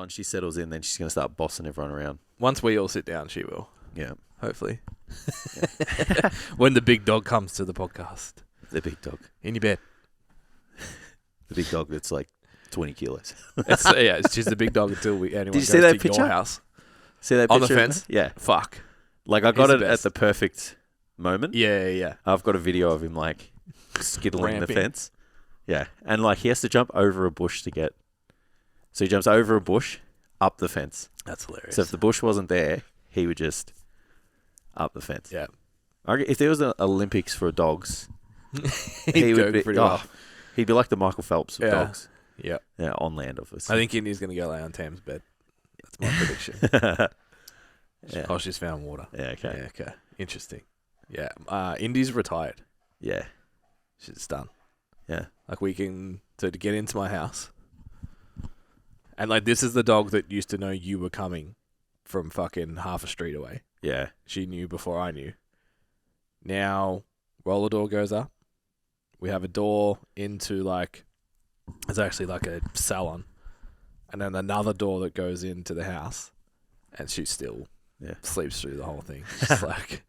once she settles in, then she's going to start bossing everyone around. Once we all sit down, she will. Yeah. Hopefully. When the big dog comes to the podcast. The big dog. In your bed. The big dog that's like 20 kilos. She's the big dog until anyone Did you goes see that to picture? your house. See that On the picture? fence? Yeah. Fuck. Like, I got He's it the at best. the perfect moment. Yeah. I've got a video of him, like, skittling the Ramping. fence. Yeah. And, like, he has to jump over a bush to get... So he jumps over a bush, up the fence. That's hilarious. So if the bush wasn't there, he would just up the fence. Yeah. If there was an Olympics for dogs, He'd would go be pretty well. He'd be like the Michael Phelps of dogs. Yeah. Yeah, on land, obviously. I think Indy's going to go lay on Tam's bed. That's my prediction. Yeah. Oh, she's found water. Yeah, okay. Yeah, okay. Interesting. Yeah. Indy's retired. Yeah. She's done. Yeah. Like, to get into my house. And, like, this is the dog that used to know you were coming from fucking half a street away. Yeah. She knew before I knew. Now, roller door goes up. We have a door into, like, it's actually like a salon. And then another door that goes into the house. And she still sleeps through the whole thing. Just like,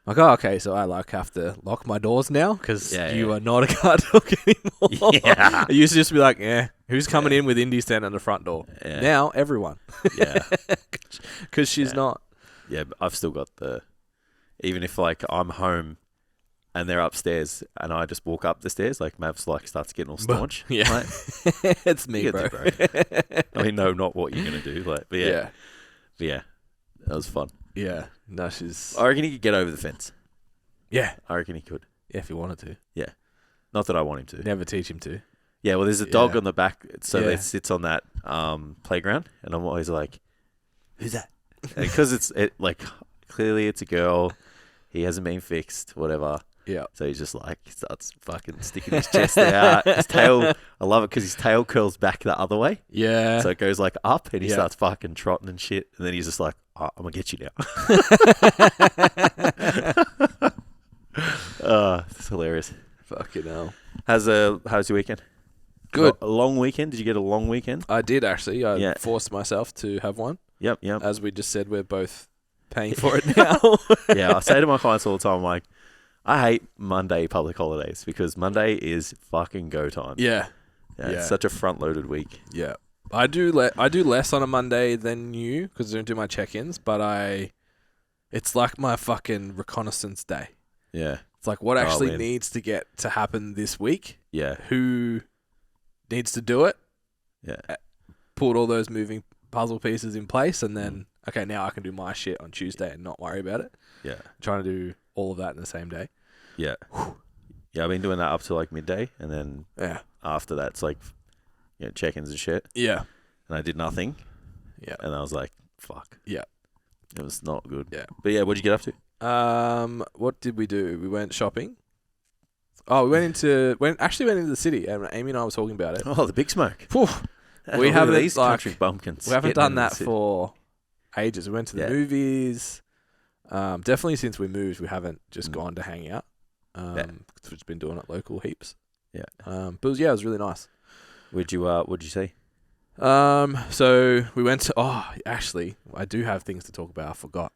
oh, okay, so I, like, have to lock my doors now because you are not a guard dog anymore. Yeah. It used to just be like, who's coming in with Indy standing at the front door? Yeah. Now, everyone. Yeah. Because she's not. Yeah, but I've still got even if, like, I'm home and they're upstairs and I just walk up the stairs, like, Mavs, like, starts getting all staunch. Yeah. Like, It's me, bro. I mean, no, not what you're going to do. Like, but yeah. But yeah, that was fun. Yeah. No, she's... I reckon he could get over the fence. Yeah. I reckon he could. Yeah, if he wanted to. Yeah. Not that I want him to. Never teach him to. Yeah, well, there's a dog on the back, so Yeah. it sits on that playground, and I'm always like, who's that? Because like, clearly it's a girl. He hasn't been fixed, whatever. Yeah. So he's just like, starts fucking sticking his chest out. His tail, I love it because his tail curls back the other way. Yeah. So it goes like up and he starts fucking trotting and shit. And then he's just like, oh, I'm going to get you now. It's hilarious. Fucking hell. How's your weekend? Good. A long weekend? Did you get a long weekend? I did, actually. I forced myself to have one. Yep. As we just said, we're both paying for it now. Yeah, I say to my clients all the time, I'm like, I hate Monday public holidays because Monday is fucking go time. Yeah. It's such a front-loaded week. Yeah. I do less on a Monday than you because I don't do my check-ins, but it's like my fucking reconnaissance day. Yeah. It's like what actually needs to get to happen this week. Yeah. Who needs to do it. Yeah. Put all those moving puzzle pieces in place and then, okay, now I can do my shit on Tuesday and not worry about it. Yeah. Trying to do all of that in the same day. Yeah. Yeah, I've been doing that up to like midday and then after that it's like, check-ins and shit. Yeah. And I did nothing. Yeah. And I was like, fuck. Yeah. It was not good. Yeah. But yeah, what'd you get up to? What did we do? We went shopping. Oh, we went into the city, and Amy and I was talking about it. Oh, the big smoke. We haven't these country bumpkins. We haven't done that for ages. We went to the movies. Definitely since we moved, we haven't just gone to hang out. We've just been doing it local heaps. Yeah. But it was really nice. What'd you see? So we went to. Actually, I do have things to talk about. I forgot.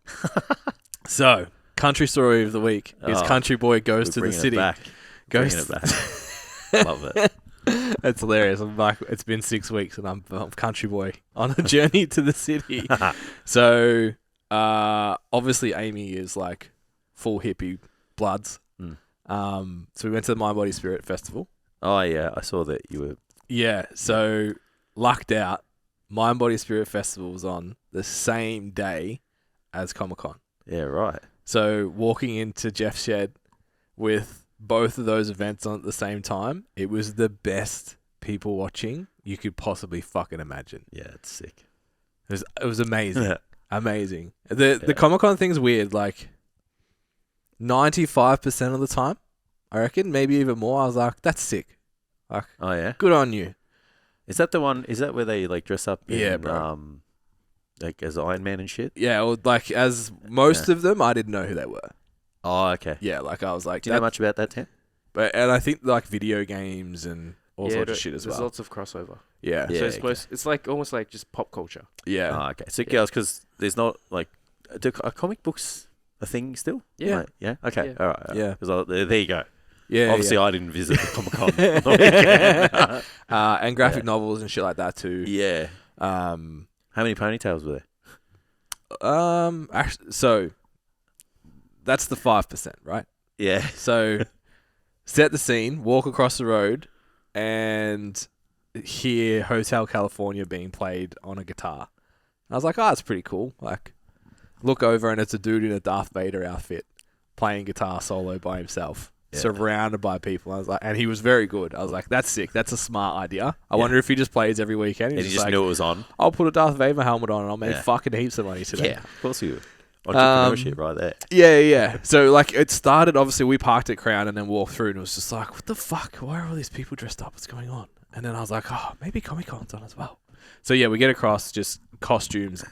So, country story of the week is Country Boy goes to the city. Bringing it back. Love it. That's hilarious. I'm like, it's been 6 weeks and I'm Country Boy on a journey to the city. So, obviously Amy is like full hippie bloods. So we went to the Mind Body Spirit Festival. Oh yeah, I saw that you were. Yeah. So lucked out. Mind Body Spirit Festival was on the same day as Comic-Con. Yeah, right. So walking into Jeff's shed with both of those events on at the same time, it was the best people watching you could possibly fucking imagine. Yeah, it's sick. It was amazing. Amazing. The Comic-Con thing's weird. Like 95% of the time, I reckon, maybe even more. I was like, that's sick. Like, oh yeah, good on you. Is that the one? Is that where they like dress up? Bro. Like as Iron Man and shit. Yeah, or like as most of them, I didn't know who they were. Oh, okay. Yeah, like I was like, do you know much about that, Tim? And I think like video games and all sorts of shit as There's well. lots of crossover. Yeah. Yeah. So it's like almost like just pop culture. Yeah. Oh, okay. So girls, because there's not like, are comic books a thing still? Yeah. Like, yeah. Okay. Yeah. All right. Yeah. Because there you go. Yeah. Obviously, I didn't visit the Comic Con on the weekend. And graphic novels and shit like that too. Yeah. How How many ponytails were there? Actually, so that's the 5%, right? Yeah. So set the scene, walk across the road, and hear Hotel California being played on a guitar. I was like, oh, that's pretty cool. Like, look over and it's a dude in a Darth Vader outfit playing guitar solo by himself, surrounded by people. I was like, and he was very good. I was like, that's sick. That's a smart idea. I wonder if he just plays every weekend. And he just like, knew it was on. I'll put a Darth Vader helmet on and I'll make fucking heaps of money today. Yeah, of course you would. Entrepreneurship right there. Yeah. So, like, it started, obviously, we parked at Crown and then walked through and it was just like, what the fuck? Why are all these people dressed up? What's going on? And then I was like, oh, maybe Comic-Con's on as well. So, yeah, we get across, just costumes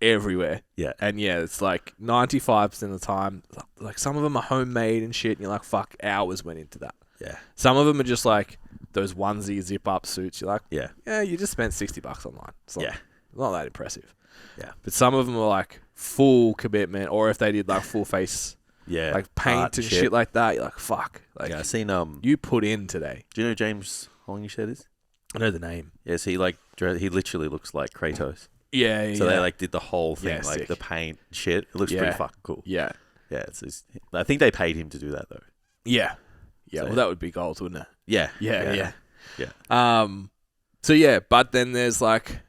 everywhere. Yeah. And, yeah, it's like 95% of the time, like, some of them are homemade and shit, and you're like, fuck, hours went into that. Yeah. Some of them are just like those onesie zip-up suits. You're like, Yeah. you just spent $60 online. It's not, Yeah. not that impressive. Yeah. But some of them are like full commitment, or if they did like full face, Yeah. like paint art and shit like that, you're like, fuck. Like, yeah, I seen you put in today. do you know who James Hollingshed is? I know the name. Yes, he literally looks like Kratos. Yeah. So they like did the whole thing, Yeah, like sick. the paint and shit. It looks pretty fucking cool. Yeah. Yeah, I think they paid him to do that though. Yeah. Yeah. So, Well, that would be gold, wouldn't it? Yeah. Yeah. Yeah. So yeah, but then there's like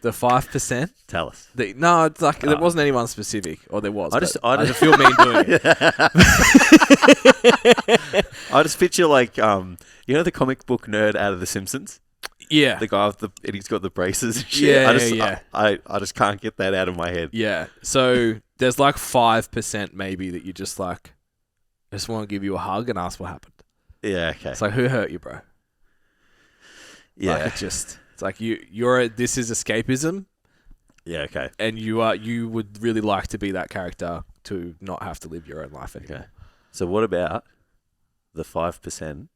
the 5%. Tell us. No, it's like there wasn't anyone specific, or there was. I just feel mean doing it. I just picture like you know the comic book nerd out of The Simpsons? Yeah. The guy with and he's got the braces and shit. Yeah. I just can't get that out of my head. Yeah. So there's like 5% maybe that you just like, I just want to give you a hug and ask what happened. Yeah, okay. It's like, who hurt you, bro? Yeah. Like it's like this is escapism, Yeah, okay. and you would really like to be that character to not have to live your own life anymore. Okay. So what about the 5%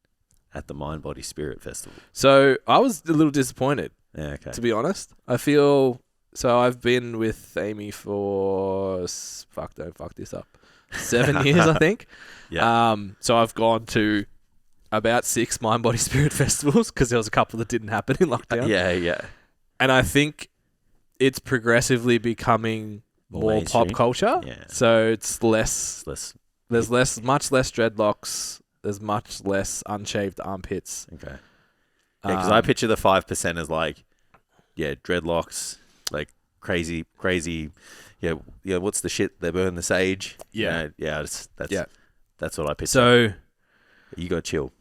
at the Mind Body Spirit Festival? So I was a little disappointed, Yeah, okay. to be honest. I feel so. I've been with Amy for don't fuck this up. 7 years, I think. Yeah. So I've gone to about 6 Mind Body Spirit festivals because there was a couple that didn't happen in lockdown. Yeah. And I think it's progressively becoming more mainstream. pop culture. Yeah. So it's less. Less. There's much less dreadlocks. There's much less unshaved armpits. Okay. Yeah, because I picture the 5% as like, dreadlocks, like crazy. Yeah. What's the shit? They burn the sage. Yeah. That's what I picture. So you got to chill.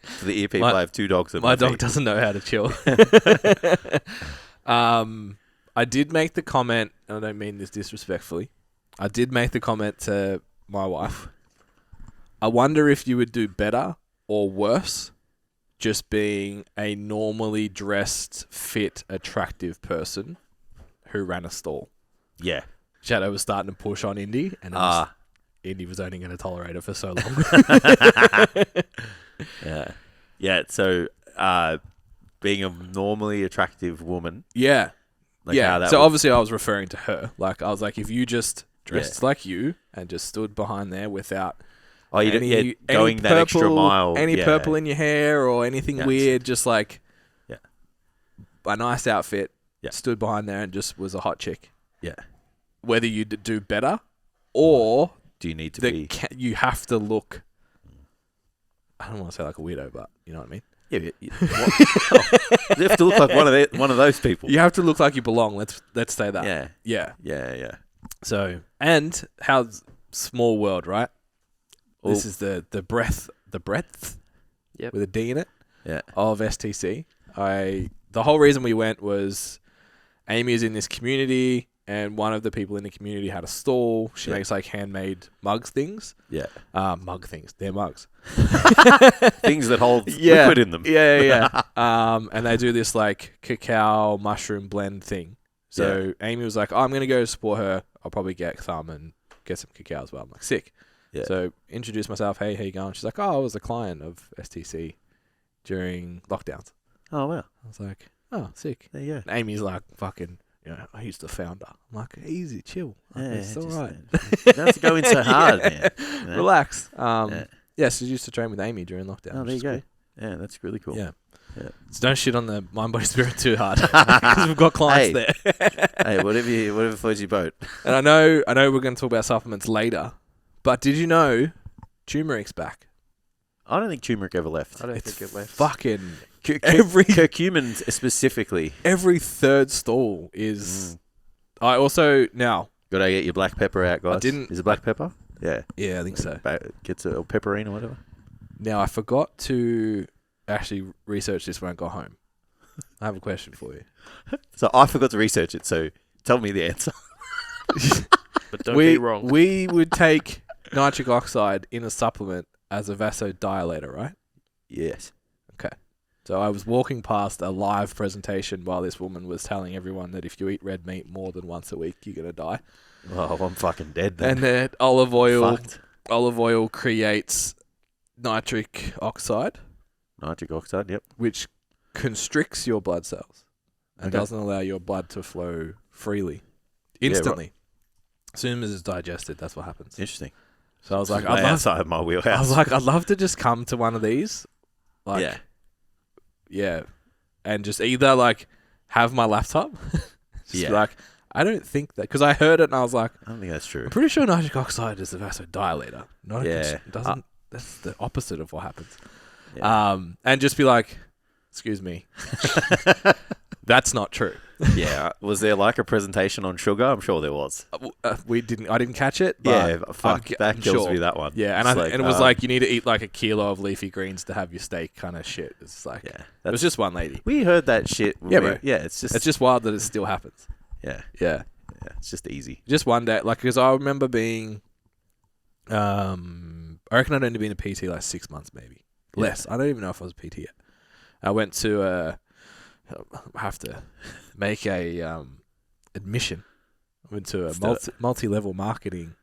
For the ear people, I have 2 dogs at my my dog feet. doesn't know how to chill. I did make the comment, and I don't mean this disrespectfully. I did make the comment to my wife. I wonder if you would do better or worse just being a normally dressed, fit, attractive person who ran a stall. Yeah. Shadow was starting to push on Indy, and Indy was only going to tolerate it for so long. Yeah. Yeah. So, being a normally attractive woman. Yeah. Like how that So would- obviously I was referring to her. Like I was like, if you just dressed like you and just stood behind there without going that extra mile. purple in your hair or anything weird, just like a nice outfit, stood behind there and just was a hot chick. Yeah. Whether you do better or do you need to be? You have to look. I don't want to say like a weirdo, but you know what I mean. Yeah. You have to look like one of those people. You have to look like you belong. Let's say that. Yeah. So, and how small world, right? This is the breadth Yep. with a D in it Yeah. of STC. The whole reason we went was Amy is in this community, and one of the people in the community had a stall. She makes like handmade mugs things. Yeah. Mug things. They're mugs. Things that hold liquid in them. Yeah. And they do this like cacao mushroom blend thing. So Amy was like, I'm going to go support her. I'll probably get some and get some cacao as well. I'm like, sick. Yeah. So introduce myself. Hey, how you going? She's like, oh, I was a client of STC. during lockdowns. Oh wow. I was like, oh, sick. There you go. And Amy's like, fucking, he's the founder. I'm like, easy, chill. Like, it's all right. You don't have to go in so hard, man. Yeah. Relax. Yeah. So you used to train with Amy during lockdown. Oh, which there you is go. cool. Yeah, that's really cool. Yeah. Yeah. So don't shit on the Mind Body Spirit too hard because we've got clients there. Hey, whatever floats your boat. And I know we're going to talk about supplements later, but did you know turmeric's back? I don't think turmeric ever left. I don't think it left. Fucking curcumin specifically. every third stall is. I also now Gotta get your black pepper out, guys. Is it black pepper? Yeah. Yeah, I think so. Gets a pepperine or whatever. Now I forgot to actually research this when I got home. I have a question for you. So I forgot to research it. So tell me the answer. But don't be wrong. We would take nitric oxide in a supplement as a vasodilator, right? Yes. Okay. So I was walking past a live presentation while this woman was telling everyone that if you eat red meat more than once a week, you're gonna die. Oh, I'm fucking dead then. And that olive oil creates nitric oxide, Nitric oxide, yep. which constricts your blood cells and Okay. doesn't allow your blood to flow freely instantly. As soon as it's digested, that's what happens. Interesting. So I was like, outside my wheelhouse. I was like, I'd love to just come to one of these, like, yeah, and just either like have my laptop, just like, I don't think that, because I heard it and I was like, I don't think that's true. I'm pretty sure nitric oxide is a vasodilator. Not Yeah. doesn't. That's the opposite of what happens. Yeah. And just be like, excuse me, that's not true. Yeah. Was there like a presentation on sugar? I'm sure there was. I didn't catch it. But Yeah. Fuck. That I'm kills sure. me, that one. Yeah, and It's it was like you need to eat like a kilo of leafy greens to have your steak kind of shit. It's like, yeah. it was just one lady. We heard that shit. Yeah, bro. Yeah. It's just wild that it still happens. Yeah. Yeah. Yeah. It's just easy. Just one day, like, because I remember being, I reckon I'd only been a PT like 6 months, maybe less. I don't even know if I was a PT yet. I went to I have to make a admission. I went to a multi-level marketing.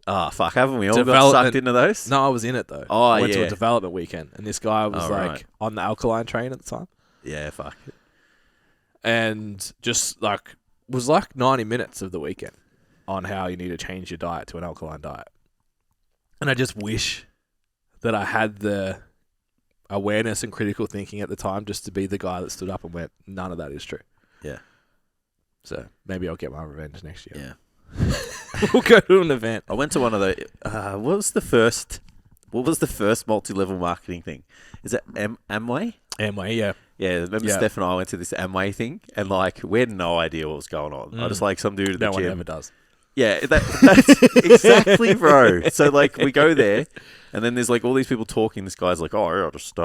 Oh, fuck. Haven't we all got Development- sucked into those? No, I was in it though. Oh, I went to yeah. a development weekend, and this guy was Oh, like right. on the alkaline train at the time, Yeah. Fuck. and just like was like 90 minutes of the weekend on how you need to change your diet to an alkaline diet. And I just wish that I had the awareness and critical thinking at the time just to be the guy that stood up and went, none of that is true. Yeah. So maybe I'll get my revenge next year. Yeah. We'll go to an event. I went to one of the. What was the first multi-level marketing thing? Is it Amway? Amway, yeah. Yeah, remember Yeah. Steph and I went to this Amway thing, and like we had no idea what was going on. I just like some dude at the No one gym. ever does. Yeah, that's exactly, bro. So like we go there, and then there's like all these people talking. This guy's like, "Oh, I just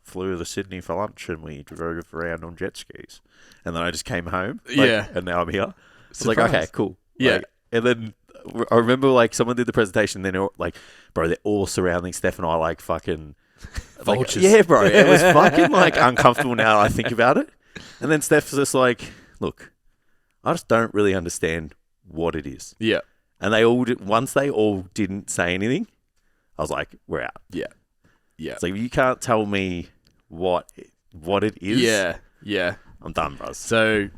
flew to Sydney for lunch, and we drove around on jet skis." And then I just came home. Like, Yeah. and now I'm here. It's like, Surprise. okay, cool. Yeah. Like, and then I remember like someone did the presentation, and then like, bro, they're all surrounding Steph and I like fucking. Like, Vultures. yeah, bro. It was fucking like uncomfortable now I think about it. And then Steph's just like, look, I just don't really understand what it is. Yeah. And they all once they all didn't say anything, I was like, we're out. Yeah. Yeah. It's like, you can't tell me what it is. Yeah. Yeah. I'm done, bros. So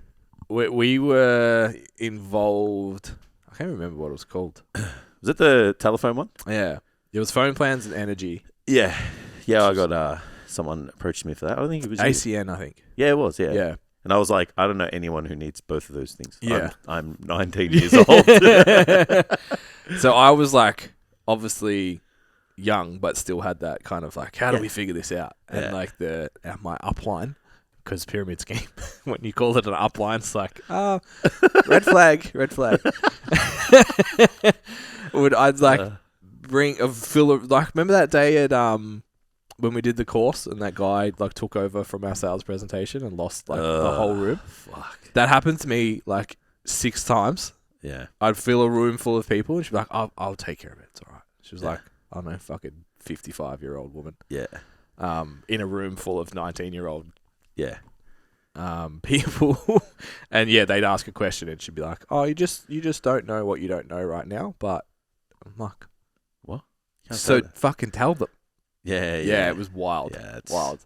we were involved. I can't remember what it was called. Was it the telephone one? Yeah. It was phone plans and energy. Yeah. Yeah, I got someone approached me for that. I think it was you. ACN, I think. Yeah, it was, yeah. Yeah. And I was like, I don't know anyone who needs both of those things. Yeah. I'm 19 years old. So I was like, obviously young, but still had that kind of like, how do Yeah. we figure this out? And Yeah. like my upline, because pyramid scheme, when you call it an upline, it's like, red flag. I'd like bring a fill of, like, remember that day at when we did the course and that guy like took over from our sales presentation and lost like the whole room? Fuck. That happened to me like 6 times. Yeah. I'd fill a room full of people and she'd be like, I'll take care of it. It's all right. She was Yeah. like, I don't know, fucking 55-year-old woman. Yeah. In a room full of 19-year-old Yeah. people. And yeah, they'd ask a question and she'd be like, oh, you just don't know what you don't know right now. But I'm like, What? Can't so say that. fucking tell them. Yeah. Yeah, it was wild. Yeah, it's Wild.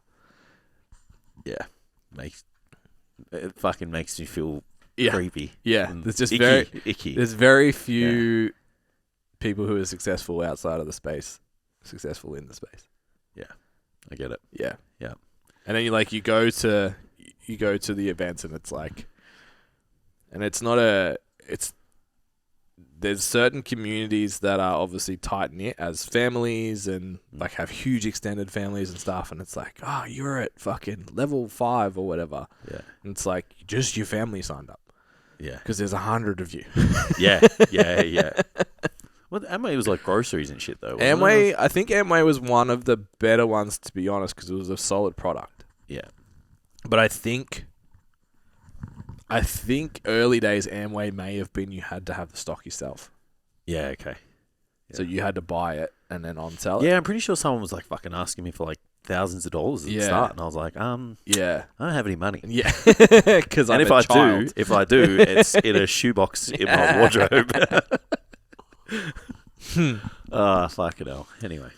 It fucking makes you feel creepy. Yeah, and there's just icky. There's very few people who are successful outside of the space, successful in the space. Yeah, I get it. Yeah. Yeah. And then you go to the events and it's like, and there's certain communities that are obviously tight knit as families and like have huge extended families and stuff. And it's like, oh, you're at fucking level 5 or whatever. Yeah. And it's like, just your family signed up. Yeah. Because there's 100 of you. Yeah. Well, Amway was like groceries and shit though. I think Amway was one of the better ones, to be honest, because it was a solid product. Yeah. But I think early days Amway may have been you had to have the stock yourself. Yeah, okay. Yeah. So you had to buy it and then on-sell it. Yeah, I'm pretty sure someone was like fucking asking me for like thousands of dollars at the start, and I was like, yeah, I don't have any money. Yeah, because if I do, it's in a shoebox in my wardrobe. Fucking hell. Anyway.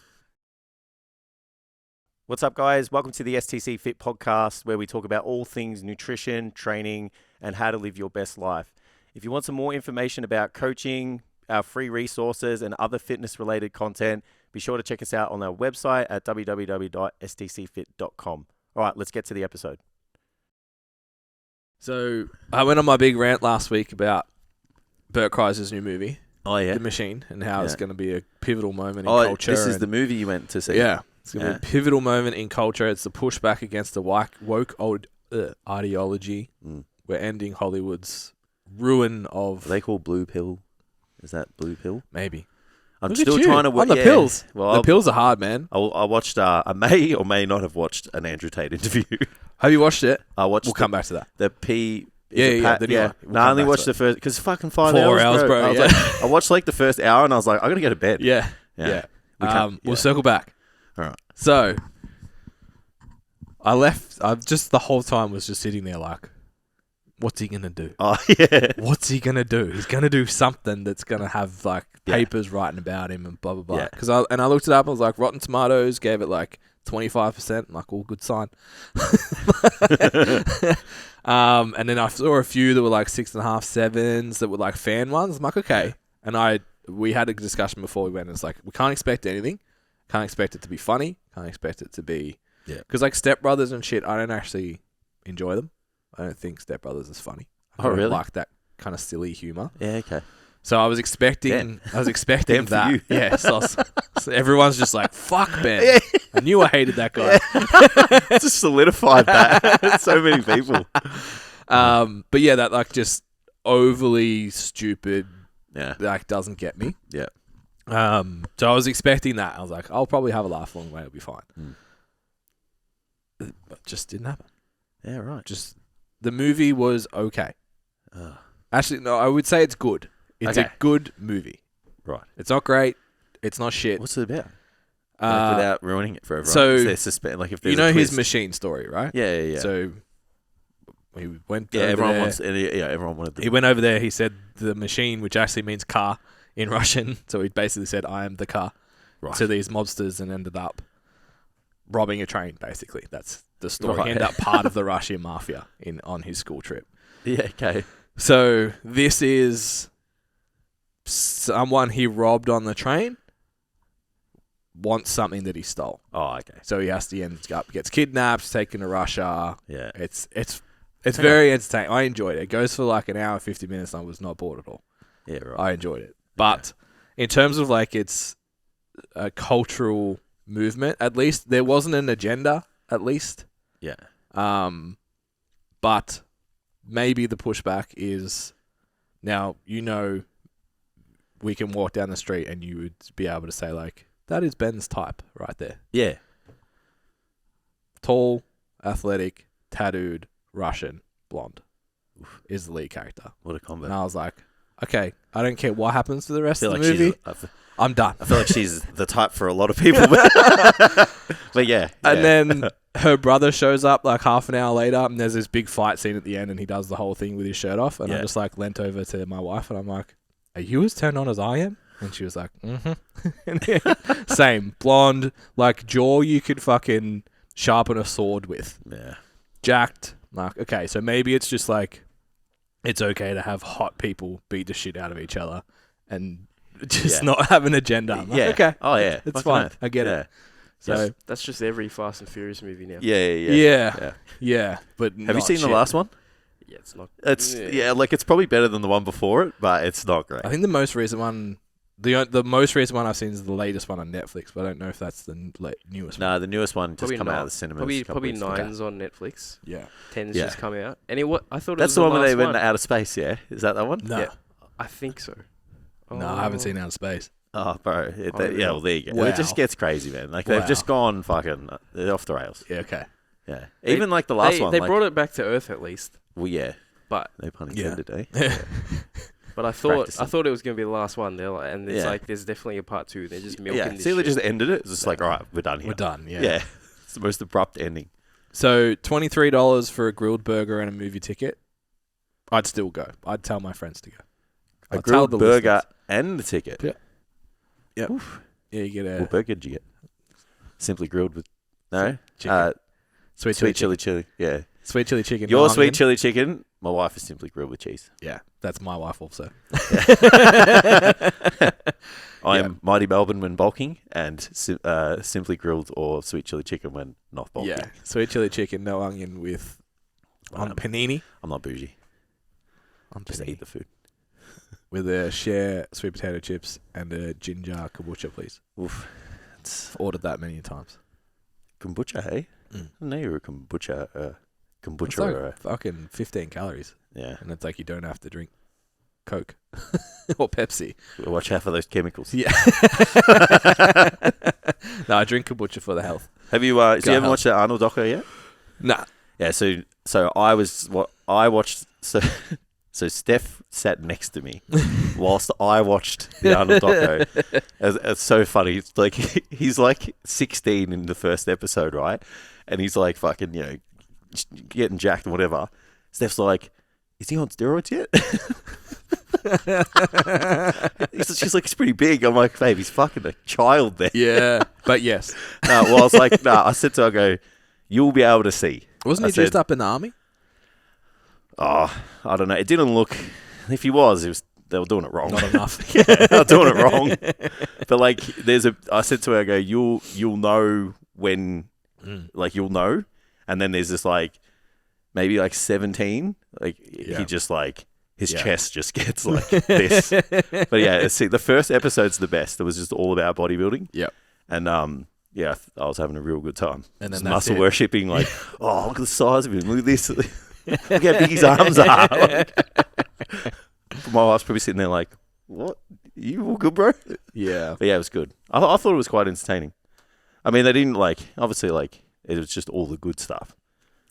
What's up, guys? Welcome to the STCfit podcast, where we talk about all things nutrition, training, and how to live your best life. If you want some more information about coaching, our free resources, and other fitness-related content, be sure to check us out on our website at www.stcfit.com. All right, let's get to the episode. So I went on my big rant last week about Bert Kreischer's new movie, The Machine, and how it's going to be a pivotal moment in culture. This is the movie you went to see. Yeah. It's going to be a pivotal moment in culture. It's the pushback against the woke old ideology. We're ending Hollywood's ruin of... Are they called Blue Pill? Is that Blue Pill? Maybe. I'm still trying to watch... On the pills. Well, the pills are hard, man. I watched... I may or may not have watched an Andrew Tate interview. Have you watched it? I watched... We'll come back to that. The P... Yeah. No, I only watched the first... Because fucking 5 hours, bro. I watched like the first hour and I was like, I got to go to bed. Yeah. We'll circle back. All right. So, I left. I just the whole time was just sitting there like, what's he gonna do? Oh yeah. What's he gonna do? He's gonna do something that's gonna have like papers writing about him and blah blah blah. Yeah. Because I looked it up. I was like, Rotten Tomatoes gave it like 25%. Like, all good sign. And then I saw a few that were like 6.5, 7s that were like fan ones. I'm like, okay. And we had a discussion before we went. And it's like, we can't expect anything. Can't expect it to be funny. Can't expect it to be... Yeah. Because like Step Brothers and shit, I don't actually enjoy them. I don't think Step Brothers is funny. I don't like that kind of silly humor. Yeah, okay. So I was expecting that. You. Yeah. So everyone's just like, fuck Ben. Yeah. I knew I hated that guy. Yeah. Just solidified that. So many people. But yeah, that like just overly stupid, like doesn't get me. Yeah. So I was expecting that. I was like, I'll probably have a laugh along the way. It'll be fine. But it just didn't happen. Yeah, right. Just the movie was okay. Actually, no, I would say it's good. It's a good movie. Right. It's not great. It's not shit. What's it about? Without ruining it for everyone. So, if there's his machine story, right? Yeah. So he went everyone wanted He went over there. He said the machine, which actually means car in Russian. So he basically said, I am the car to these mobsters, and ended up robbing a train, basically. That's the story. Right. He ended up part of the Russian mafia on his school trip. Yeah, okay. So this is someone he robbed on the train wants something that he stole. Oh, okay. So he has to end up, gets kidnapped, taken to Russia. Yeah. It's very entertaining. I enjoyed it. It goes for like an hour, 50 minutes. And I was not bored at all. Yeah, right. I enjoyed it. But in terms of like its a cultural movement, at least there wasn't an agenda, at least. Yeah. But maybe the pushback is now, we can walk down the street and you would be able to say like, that is Ben's type right there. Yeah. Tall, athletic, tattooed, Russian, blonde is the lead character. What a combo. And I was like, okay, I don't care what happens to the rest of the movie. I'm done. I feel like she's the type for a lot of people. But yeah. And then her brother shows up like half an hour later, and there's this big fight scene at the end, and he does the whole thing with his shirt off. And I just like leant over to my wife, and I'm like, are you as turned on as I am? And she was like, Same. Blonde, like jaw you could fucking sharpen a sword with. Yeah. jacked. Like, okay, so maybe it's just like it's okay to have hot people beat the shit out of each other and just not have an agenda. I'm like, okay. Oh yeah. It's Fucking fine. oath. I get it. So That's just every Fast and Furious movie now. yeah. But Have you seen the last one? Yeah, it's not. It's like it's probably better than the one before it, but it's not great. I think the most recent one, the most recent one I've seen is the latest one on Netflix, but I don't know if that's the newest one. No, the newest one just Probably come out not. of the cinemas. Probably a couple weeks ago. 9's on Netflix. Yeah. 10's Yeah. just coming out. And I thought it That's was the one where they last went one. to outer space. Yeah, is that one? No. Yeah. I think so. No, I haven't seen Outer Space. Oh, bro. Yeah, well, there you go. Wow. It just gets crazy, man. Like they've just gone fucking. They're off the rails. Yeah, okay. Yeah. Even like the last one. They like, brought it back to Earth at least. Well, yeah. But No pun intended, eh? But I thought Practicing. it was going to be the last one. They're like, and it's Yeah. like there's definitely a part 2. They're just milking this See, they shit. just ended it. It's just like, all right, we're done here. We're done, yeah. Yeah. It's the most abrupt ending. So $23 for a grilled burger and a movie ticket. I'd still go. I'd tell my friends to go. A I'll tell grilled the burger listeners. and the ticket. Yeah. Yep. Oof. Yeah, you get What burger did you get? Simply grilled with chicken. Sweet chili chili. Yeah. Sweet chili chicken. Your no sweet onion. chili chicken. My wife is simply grilled with cheese. Yeah, that's my wife also. I am Mighty Melbourne when bulking and simply grilled or sweet chili chicken when not bulking. Yeah, sweet chili chicken, no onion with on panini. I'm not bougie. On Just panini. eat the food. With a share sweet potato chips and a ginger kombucha, please. Oof. I've ordered that many times. Kombucha, hey? Mm. I didn't know you were a kombucha. It's Kombucha. like fucking 15 calories, Yeah. and it's like you don't have to drink Coke or Pepsi. Watch out for those chemicals. Yeah. No, I drink kombucha for the health. Have you? So you haven't watched that Arnold doco yet? Nah. Yeah. So I watched. So Steph sat next to me whilst I watched the Arnold doco. It's so funny. It's like he's like 16 in the first episode, right? And he's like fucking, getting jacked and whatever. Steph's like, is he on steroids yet? She's like, he's pretty big. I'm like, babe, he's fucking a child there. Yeah, but yes. No, well, I was like, no, I said to her, I go, you'll be able to see. Wasn't he just up in the army? Oh, I don't know. It didn't look. If he was, they were doing it wrong. Not enough. Yeah, they were doing it wrong. But like, I said to her, I go, you'll know when, like, you'll know. And then there's this like, maybe like 17. Like he just like his chest just gets like this. But yeah, see, the first episode's the best. It was just all about bodybuilding. Yep. And I was having a real good time. And then just muscle worshipping, like, oh, look at the size of him. Look at this. Look how big his arms are. Like, my wife's probably sitting there like, what? You all good, bro? Yeah. But yeah, it was good. I thought it was quite entertaining. I mean, they didn't obviously it was just all the good stuff.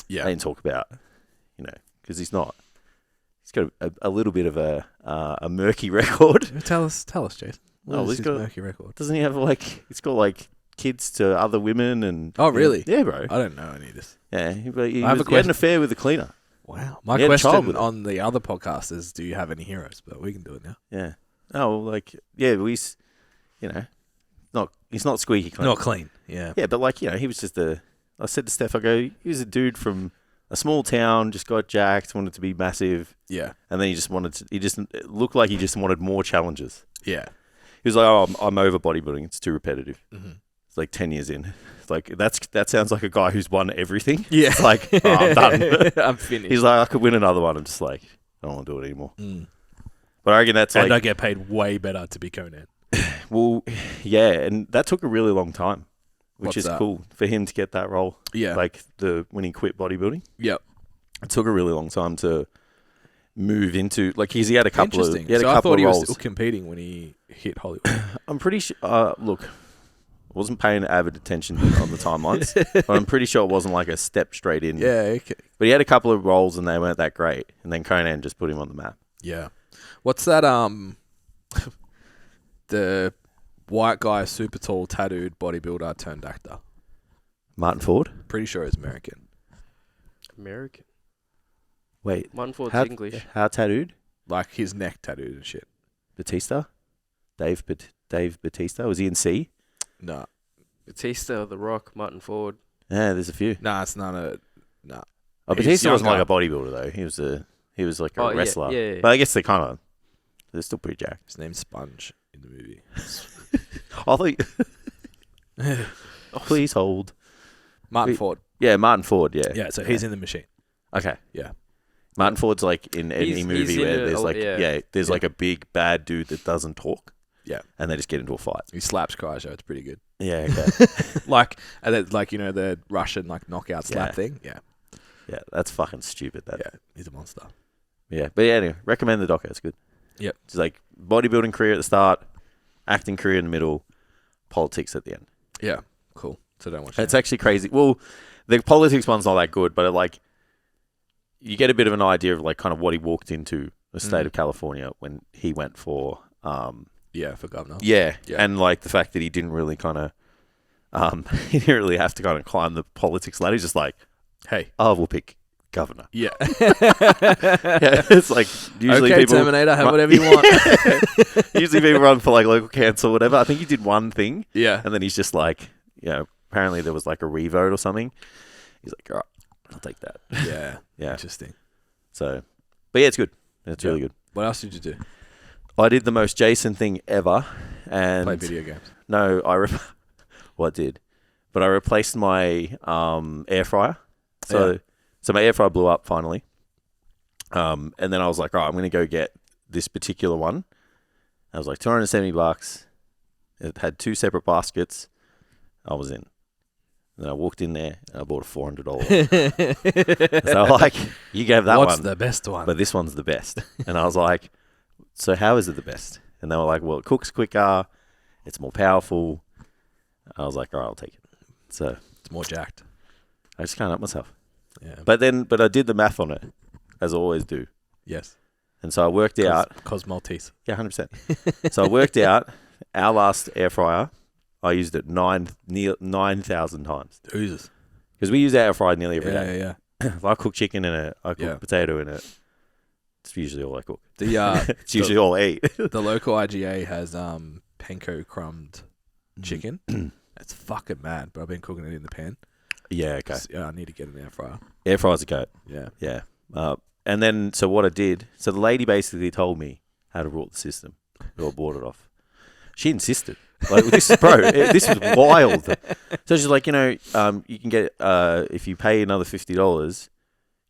Yeah. They didn't talk about, because he's got a little bit of a murky record. Tell us, Jason. What is his murky record? Doesn't he have he's got kids to other women and... Oh, really? Yeah, bro. I don't know any of this. Yeah, he have a had an affair with the cleaner. Wow. My He had a child question with on the other podcast is, do you have any heroes? But we can do it now. Yeah. Oh, he's, he's not squeaky clean. Not clean. Yeah. Yeah, but he was just I said to Steph, I go, he was a dude from a small town, just got jacked, wanted to be massive. Yeah. And then it looked like he just wanted more challenges. Yeah. He was like, oh, I'm over bodybuilding. It's too repetitive. Mm-hmm. It's like 10 years in. It's like, that sounds like a guy who's won everything. Yeah. It's like, oh, I'm done. I'm finished. He's like, I could win another one. I'm just like, I don't want to do it anymore. But I reckon that's and I get paid way better to be Conan. Well, yeah, and that took a really long time, which What's is that? cool for him to get that role. Yeah. When he quit bodybuilding. Yep. It took a really long time to move into he had a couple of Interesting. he had a I couple thought of he was roles. still competing when he hit Hollywood. I'm pretty sure. Look, I wasn't paying avid attention on the timelines, but I'm pretty sure it wasn't like a step straight in. Yeah. Okay. But he had a couple of roles and they weren't that great, and then Conan just put him on the map. Yeah. What's that? The white guy, super tall, tattooed bodybuilder turned actor. Martin Ford. Pretty sure he's American. American. Wait, Martin Ford's how, English. How tattooed? Like his neck tattooed and shit. Batista. Dave Batista. Was he in C? No. Batista, The Rock, Martin Ford. Yeah, there's a few. Nah, it's not a... Nah. Oh, He's Batista wasn't like younger. a bodybuilder though. He was like a Oh, yeah, wrestler. yeah. But I guess they're still pretty jacked. His name's Sponge in the movie. I thought. Please hold. Martin Wait. Ford. Yeah, Martin Ford. Yeah. Yeah, so he's in the machine. Okay. Yeah. Martin Ford's like in any He's movie in where a- there's like yeah. there's like a big bad dude that doesn't talk. Yeah. And they just get into a fight. He slaps Kreischer. It's pretty good. Yeah. Okay. And then, the Russian knockout slap Yeah. thing. Yeah. Yeah. That's fucking stupid. That. Yeah. He's a monster. Yeah. But yeah, anyway, recommend the doco. It's good. Yep. It's like bodybuilding career at the start, acting career in the middle, politics at the end. Yeah. Cool. So don't watch It's that. actually crazy. Well, the politics one's not that good, but you get a bit of an idea of like kind of what he walked into the state of California when he went for For governor. yeah, Yeah. and like the fact that he didn't really kind of he didn't really have to kind of climb the politics ladder. He's just like, Hey. oh, we'll pick governor. Yeah. Yeah, it's like usually okay, people Terminator, have whatever you want. usually people run for like local council or whatever. I think he did one thing, Yeah. and then he's just like, apparently there was like a revote or something. He's like, all right, I'll take that. Yeah. Yeah. Interesting. So, but yeah, it's good. It's really good. What else did you do? I did the most Jason thing ever, and Play video games. no, I did, but I replaced my air fryer. So my air fryer blew up finally, and then I was like, all right, I'm gonna go get this particular one. I was like $270. It had 2 separate baskets. I was in. And then I walked in there and I bought a $400 one. So like, you gave that What's one, the best one? but this one's the best. And I was like, so how is it the best? And they were like, well, it cooks quicker, it's more powerful. I was like, all right, I'll take it. So It's more jacked. I just can't help myself. Yeah. But I did the math on it, as I always do. Yes. And so I worked out. Cos Maltese. Yeah, 100%. So I worked out our last air fryer, I used it 9,000 times. Oozes. Because we use our air fryer nearly every day. Yeah. If I cook chicken in it, I cook Yeah. potato in it. It's usually all I cook. The It's usually all I eat. the local IGA has panko crumbed chicken. It's fucking mad, but I've been cooking it in the pan. Yeah, okay. Yeah, I need to get an air fryer. Air fryer's a goat. Yeah. Yeah. And then, so what I did, so the lady basically told me how to rule the system. Or bought it off. She insisted. Like, this is, this is wild. So she's like, you can get, if you pay another $50,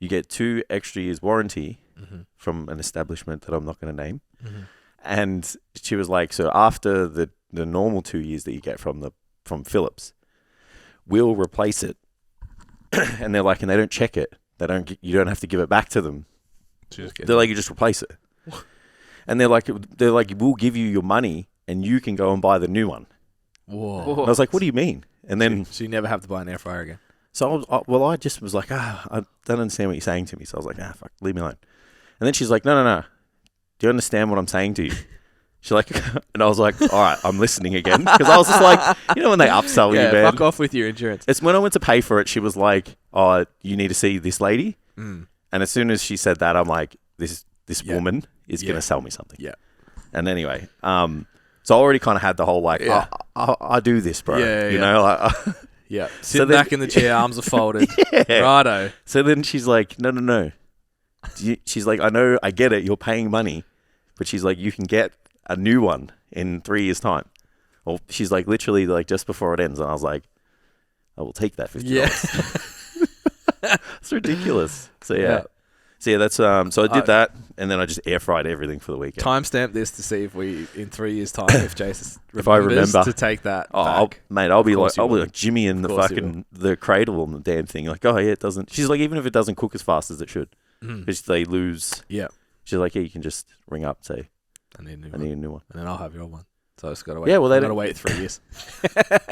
you get 2 extra years warranty from an establishment that I'm not going to name. And she was like, so after the normal 2 years that you get from Philips, we'll replace it. And they're like, and they don't check it. You don't have to give it back to them. They're like, you just replace it. And they're like, we'll give you your money and you can go and buy the new one. Whoa. And I was like, what do you mean? And then, So you never have to buy an air fryer again. so I just was like, I don't understand what you're saying to me. So I was like, fuck, leave me alone. And then she's like, no. Do you understand what I'm saying to you? She's like, and I was like, all right, I'm listening again. Because I was just like, when they upsell you, man. Fuck off with your insurance. It's when I went to pay for it, she was like, oh, you need to see this lady. And as soon as she said that, I'm like, this woman is going to sell me something. Yeah. And anyway, so I already kind of had the whole like, I do this, bro. You know, like, Yeah. Sitting back in the chair, arms are folded. yeah. Righto. So then she's like, no. She's like, I get it. You're paying money. But she's like, you can get a new one in 3 years' time. Well, she's like, literally, like, just before it ends. And I was like, I will take that $50. Yeah. It's ridiculous. So, yeah. So, yeah, that's, so I did that. And then I just air fried everything for the weekend. Timestamp this to see if we, in 3 years' time, if Jason If I remembers remember. to take that Oh, back. I'll be course you will. like Jimmy in the course you fucking the cradle on the damn thing. Like, oh yeah, it doesn't. She's like, even if it doesn't cook as fast as it should, because they lose. Yeah. She's like, yeah, you can just ring up, say, I need a new I one. need a new one. And then I'll have your one. So I just got to wait. Yeah, well, I they got to don't- wait 3 years.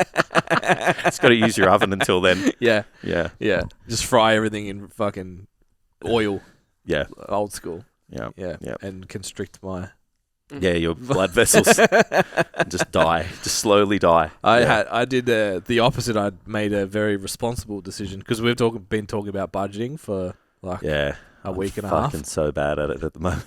It's got to use your oven until then. Yeah. Yeah, Yeah. Just fry everything in fucking oil. yeah, Old school. yeah, Yeah. yeah. And constrict my... Yeah, your blood vessels just die, just slowly die. I did the opposite. I made a very responsible decision because we've been talking about budgeting for like Yeah, a week and a fucking half. so bad at it at the moment.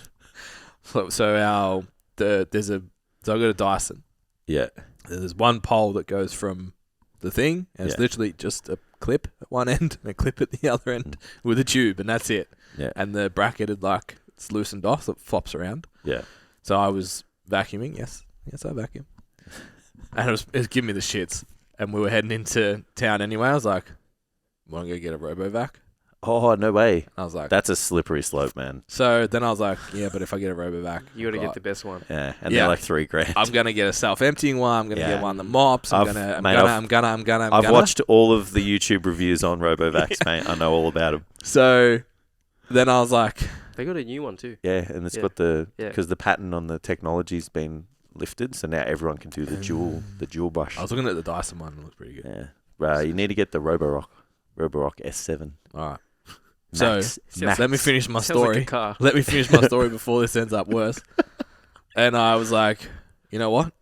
So I got a Dyson. Yeah, There's one pole that goes from the thing, and it's Yeah. literally just a clip at one end and a clip at the other end with a tube, and that's it. Yeah. And the bracket had like it's loosened off, so it flops around. Yeah. So I was vacuuming. Yes, I vacuum. And it was giving me the shits. And we were heading into town anyway. I was like, "Want to go get a RoboVac?" Oh, no way. I was like, That's a slippery slope, man. so then I was like, "Yeah, but if I get a RoboVac, You got to I've get got- the best one. Yeah. And Yeah. they're like $3,000. I'm gonna get a self-emptying one. I'm gonna Yeah. get one that mops. I'm I've gonna. watched all of the YouTube reviews on RoboVacs, mate. I know all about them. So then I was like, They got a new one too. Yeah, and it's Yeah. got the Yeah. because the patent on the technology's been lifted, so now everyone can do the dual brush. I was looking at the Dyson one. It looks pretty good. Yeah, right. You need to get the Roborock S7. All right. Max. So Max. let me finish my Sounds like story. a car. Let me finish my story before this ends up worse. And I was like, you know what?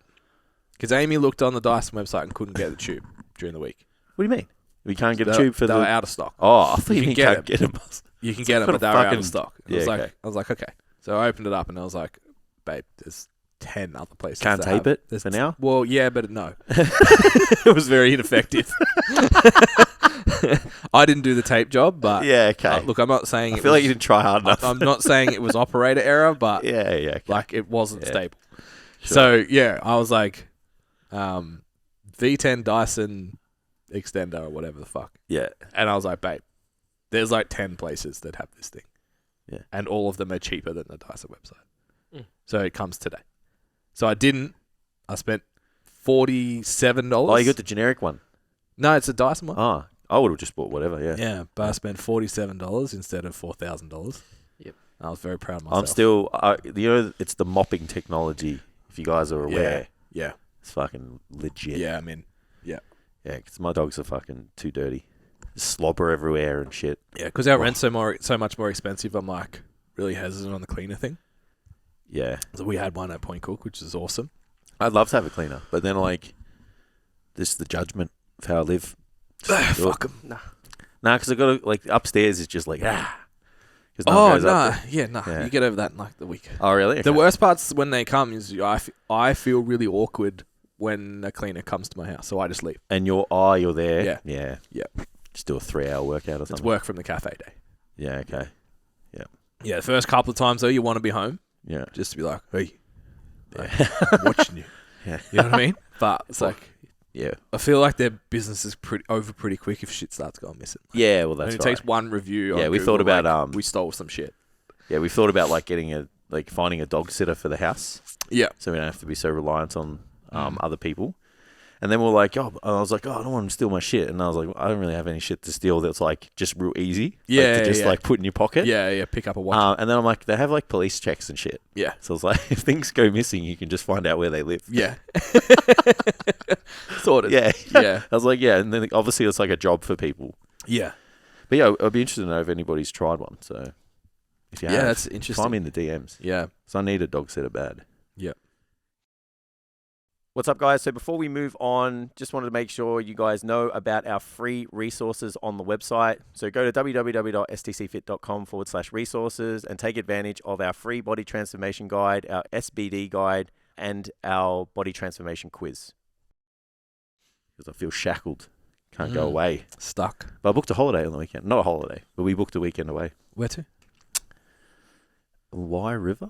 Because Amy looked on the Dyson website and couldn't get the tube during the week. What do you mean? We can't get a They- tube for they the. were out of stock. Oh, I thought You you can can't get get them. You can get them, What but they a were out fucking- of stock. And Yeah, I okay. was like, okay. So I opened it up and I was like, babe, there's 10 other places. Can't that tape have- it there's for now? Well, yeah, but no. It was very ineffective. I didn't do the tape job, but Yeah, okay. look, I'm not saying I feel like you didn't try hard enough. I'm not saying it was operator error, but yeah, okay. like it wasn't Yeah. stable. Sure. So yeah, I was like, V10 Dyson extender or whatever the fuck, Yeah, and I was like, babe, there's like 10 places that have this thing, Yeah. and all of them are cheaper than the Dyson website. Mm. So it comes today. So I didn't. I spent $47. oh, you got the generic one. No, it's a Dyson one. Oh, I would have just bought whatever. Yeah, Yeah, but I spent $47 instead of $4,000. Yep. I was very proud of myself. I'm still. It's the mopping technology. If you guys are aware, Yeah. it's fucking legit. Yeah, I'm in. Yeah, because my dogs are fucking too dirty. Slobber everywhere and shit. Yeah, because our rent's so much more expensive. I'm like really hesitant on the cleaner thing. Yeah, So we had one at Point Cook, which is awesome. I'd love to have a cleaner, but then like, this is the judgment of how I live. Just do it. Fuck 'em. Nah, because I got to like upstairs is just like 'cause no one Oh goes up no, there. yeah. Yeah. You get over that in like the week. Oh really? The Okay. worst part's when they come is I feel really awkward when a cleaner comes to my house, so I just leave. And you're there. Yeah. Yeah. Yeah. Just do a 3-hour workout or It's something. work from the cafe day. Yeah. Okay. Yeah, the first couple of times though, you want to be home Yeah. just to be like, hey, Yeah. I'm watching you. Yeah. You know what I mean? But it's like Yeah. I feel like their business is pretty quick if shit starts going missing. Yeah. Well, And that's it right. takes one review. Yeah, on we thought Google, about, like, we stole some shit. Yeah, we thought about like getting finding a dog sitter for the house, Yeah. so we don't have to be so reliant on other people. And then we're like, I was like, I don't want them to steal my shit. And I was like, I don't really have any shit to steal that's like just real easy. Yeah, to just yeah. like put in your pocket. Yeah. Pick up a watch. And then I'm like, they have like police checks and shit. Yeah. So it's like, if things go missing, you can just find out where they live. Yeah. Sorted. Yeah. Yeah. I was like, yeah. And then obviously it's like a job for people. Yeah. But yeah, I'd be interested to know if anybody's tried one. So if you Yeah, have, that's interesting. find me in the DMs. Yeah. So I need a dog sitter bad. Yeah. What's up, guys? So before we move on, just wanted to make sure you guys know about our free resources on the website. So go to www.stcfit.com/resources and take advantage of our free body transformation guide, our SBD guide, and our body transformation quiz. Because I feel shackled. Can't go away. Stuck. But I booked a holiday on the weekend. Not a holiday, but we booked a weekend away. Where to? Wye River?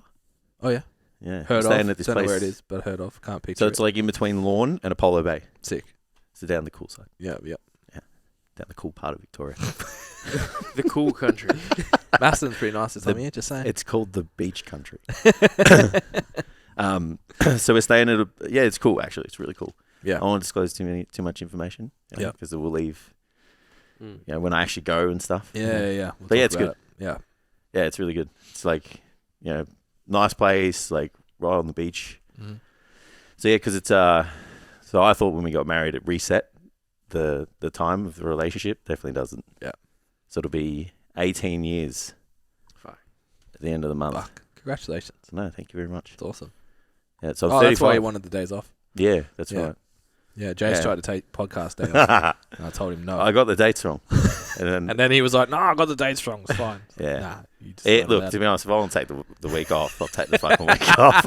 Oh yeah. Yeah. Heard We're staying of. at this Don't place. know where it is, but heard of. Can't picture So it's like in between Lorne and Apollo Bay. sick. So down the cool side. Yeah. Down the cool part of Victoria. The cool country. Maston's pretty nice this time of year, just saying. It's called the beach country. So we're staying at it's cool actually. It's really cool. Yeah. I won't disclose too much information. Yeah. Because it will leave. Mm. When I actually go and stuff. Yeah. We'll But yeah, talk it's about good. it. Yeah. Yeah, it's really good. It's like nice place, like right on the beach. Mhm. So yeah, because it's so I thought when we got married it reset the time of the relationship. Definitely doesn't. Yeah. So it'll be 18 years. Fuck. At the end of the month. Fuck. Congratulations. No, thank you very much. It's awesome. Yeah, so I'm Oh, 35. that's why you wanted the days off. Yeah, that's Yeah. right. Yeah, Jace Yeah. tried to take podcast day off. And I told him no. I got the dates wrong. And and then he was like, no, I got the dates wrong. It's fine. It's like, Yeah. Nah, you just then, not look, allowed to be honest, if I want to take the week off, I'll take the fucking week off.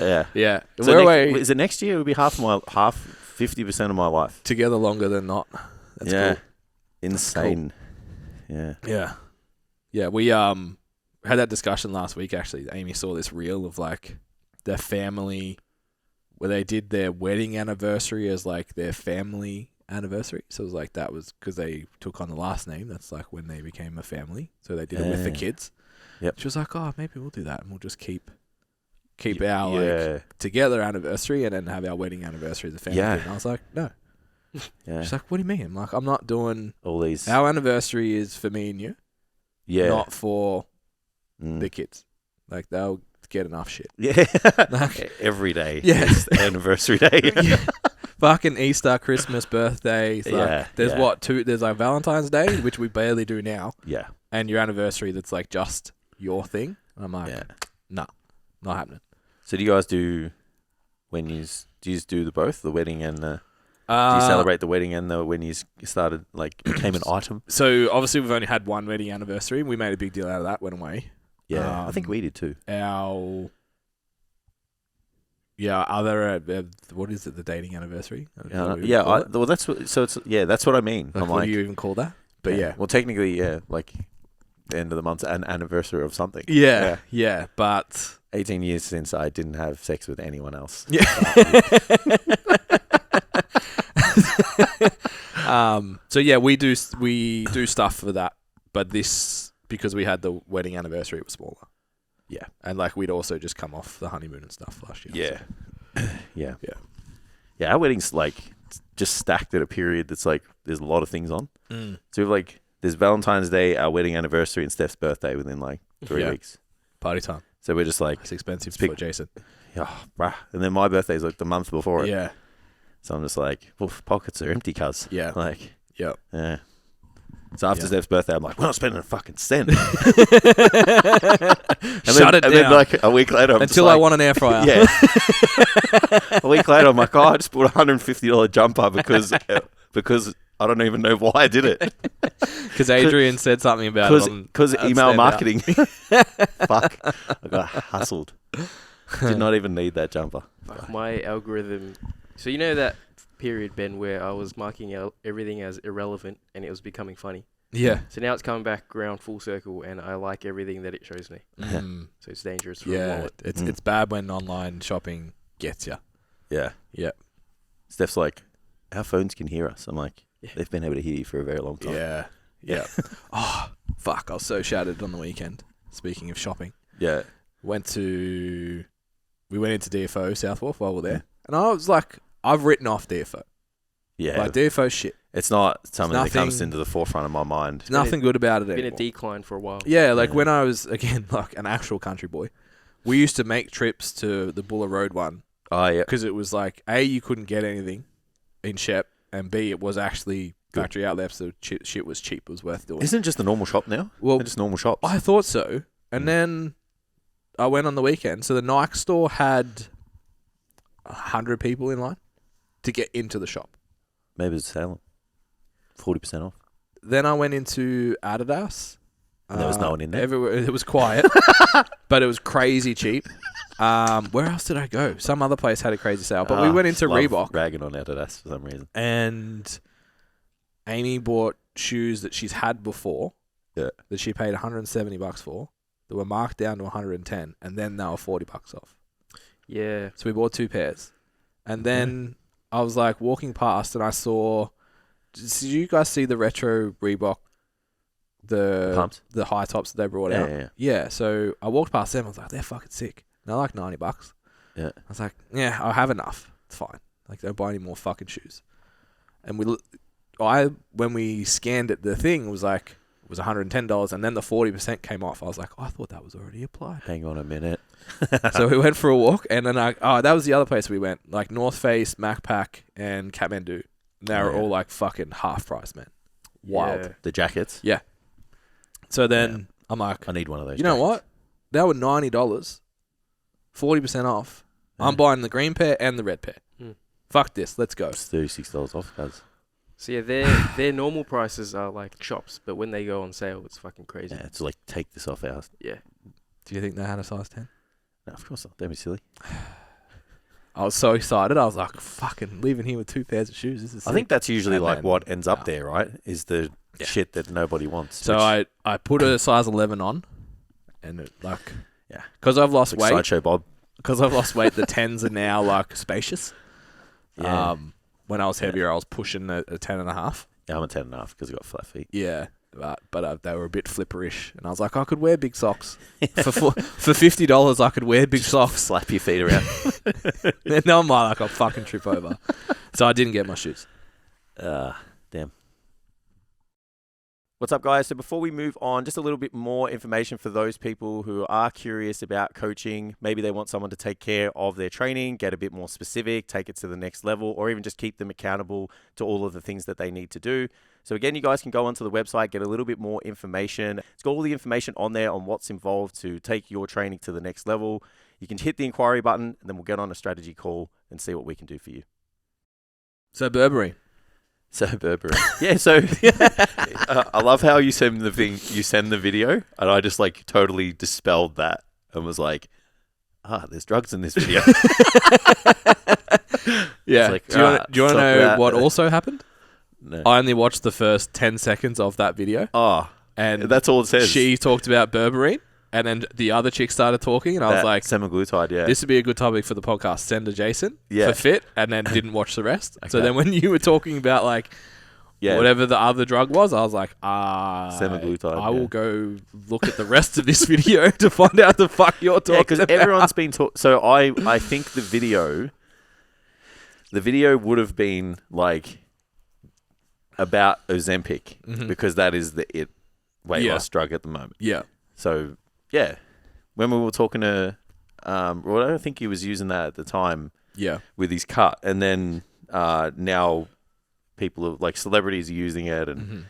Yeah. Yeah. So We're away is it next year? It'll be 50% of my life. together longer than not. That's yeah. cool. Insane. Yeah. Yeah. Yeah, we had that discussion last week actually. Amy saw this reel of like their family where they did their wedding anniversary as like their family anniversary. So it was like that was because they took on the last name. That's like when they became a family. So they did it with the kids. Yep. She was like, oh, maybe we'll do that and we'll just keep our like together anniversary and then have our wedding anniversary as a family. Yeah. And I was like, no. Yeah. She's like, what do you mean? I'm like, I'm not doing all these. our anniversary is for me and you. Yeah. Not for the kids. Like they'll get enough shit. Yeah. Like, every day. Yeah. Is anniversary day. Yeah. Fucking Easter, Christmas, birthdays. Like, there's there's like Valentine's Day, which we barely do now. Yeah. And your anniversary that's like just your thing. And I'm like, nah, not happening. So do you guys do do you do the both, the wedding and the do you celebrate the wedding and the when you started like became an item? So obviously we've only had one wedding anniversary. We made a big deal out of that, went away. Yeah. I think we did too. What is it? The dating anniversary? Well, that's what. So it's that's what I mean. Like, what do you even call that? But yeah. Well, technically, like the end of the month's an anniversary of something. Yeah. But 18 years since I didn't have sex with anyone else. Yeah. So yeah, we do stuff for that, but this because we had the wedding anniversary, it was smaller. Yeah, and like we'd also just come off the honeymoon and stuff last year. Yeah. Our wedding's like just stacked at a period that's like there's a lot of things on. So we've like there's Valentine's Day, our wedding anniversary, and Steph's birthday within like 3 weeks. Party time. So we're just like it's expensive for Jason. Yeah, bruh. And then my birthday's like the month before it. Yeah. So I'm just like, well, pockets are empty, cuz. Yeah. Like. Yep. Yeah. So after Steph's birthday, I'm like, we're not spending a fucking cent. And then like a week later, I'm until I want an air fryer. Yeah. A week later, I'm like, I just bought a $150 jumper because I don't even know why I did it. Because Adrian said something about it. Because email marketing. Fuck. I got hustled. Did not even need that jumper. Fuck, my algorithm. So you know that period, Ben, where I was marking out everything as irrelevant and it was becoming funny. Yeah. So now it's coming back around full circle, and I like everything that it shows me. So it's dangerous for a wallet. It's bad when online shopping gets you. Yeah. Yeah. Steph's like, our phones can hear us. I'm like, they've been able to hear you for a very long time. Yeah. Yeah. Oh, fuck. I was so shattered on the weekend. Speaking of shopping. Yeah. We went into DFO, South Wharf, while we're there. And I was like, I've written off DFO. Yeah. Like, DFO shit. It's not something that comes into the forefront of my mind. There's nothing good about it anymore. It's been a decline for a while. Yeah, like when I was, again, like an actual country boy, we used to make trips to the Buller Road one. Oh, yeah. Because it was like, A, you couldn't get anything in Shep, and B, it was actually factory outlet, so shit was cheap. It was worth doing. Isn't it just a normal shop now? Well, they're just normal shops. I thought so. And then I went on the weekend. So the Nike store had 100 people in line to get into the shop. Maybe it's selling 40% off. Then I went into Adidas. And there was no one in there? Everywhere, it was quiet, but it was crazy cheap. Where else did I go? Some other place had a crazy sale, but we went into Reebok. Ragging on Adidas for some reason. And Amy bought shoes that she's had before. Yeah. That she paid $170 for. That were marked down to 110, and then they were $40 off. Yeah. So we bought 2 pairs, and then I was like walking past, and I saw. Did you guys see the retro Reebok? The high tops that they brought out. Yeah. So I walked past them. I was like, they're fucking sick. And they're like $90. Yeah. I was like, yeah, I'll have enough. It's fine. Like, don't buy any more fucking shoes. And when we scanned it, the thing was like, it was $110, and then the 40% came off. I was like, I thought that was already applied. Hang on a minute. So we went for a walk, and then that was the other place we went, like North Face, Macpac, and Kathmandu. They were all like fucking half price, man. Wild. Yeah. The jackets? Yeah. So then I'm like, I need one of those. You know what? They were $90, 40% off. Yeah. I'm buying the green pair and the red pair. Fuck this. Let's go. It's $36 off, guys. So yeah, their normal prices are like shops, but when they go on sale, it's fucking crazy. Yeah, it's like, take this off ours. Yeah. Do you think they had a size 10? No, of course not. Don't be silly. I was so excited. I was like, fucking leaving here with 2 pairs of shoes. This is I sick. think that's usually And like then- what ends up there, right? Is the shit that nobody wants. So I put a size 11 on, and it like because I've lost like weight. Sideshow Bob. Because I've lost weight, the 10s are now like spacious. Yeah. When I was heavier, I was pushing a 10.5. Yeah, I'm a 10.5 because I got flat feet. Yeah, but they were a bit flipperish, and I was like, I could wear big socks for $50. I could wear big socks. Slap your feet around. And now I'm like, I'll fucking trip over. So I didn't get my shoes. Damn. What's up, guys? So before we move on, just a little bit more information for those people who are curious about coaching. Maybe they want someone to take care of their training, get a bit more specific, take it to the next level, or even just keep them accountable to all of the things that they need to do. So again, you guys can go onto the website, get a little bit more information. It's got all the information on there on what's involved to take your training to the next level. You can hit the inquiry button, and then we'll get on a strategy call and see what we can do for you. So Berberine. So Berberine. Yeah, so I love how you send the thing, you send the video, and I just like totally dispelled that and was like, there's drugs in this video. Yeah. Like, do you want to know what also happened? No. I only watched the first 10 seconds of that video. And that's all it says. She talked about Berberine, and then the other chick started talking, and I was like, semaglutide, yeah. this would be a good topic for the podcast. Send to Jason Yeah. for fit, and then didn't watch the rest. So Okay. then when you were talking about like whatever the other drug was, I was like, semaglutide. I will go look at the rest of this video to find out the fuck you're talking Yeah, because about. everyone's been talking. So I think the video would have been like about Ozempic because that is the weight loss drug at the moment. Yeah. So yeah, when we were talking to, well, I don't think he was using that at the time. Yeah. With his cut, and then now people are, like celebrities are using it, and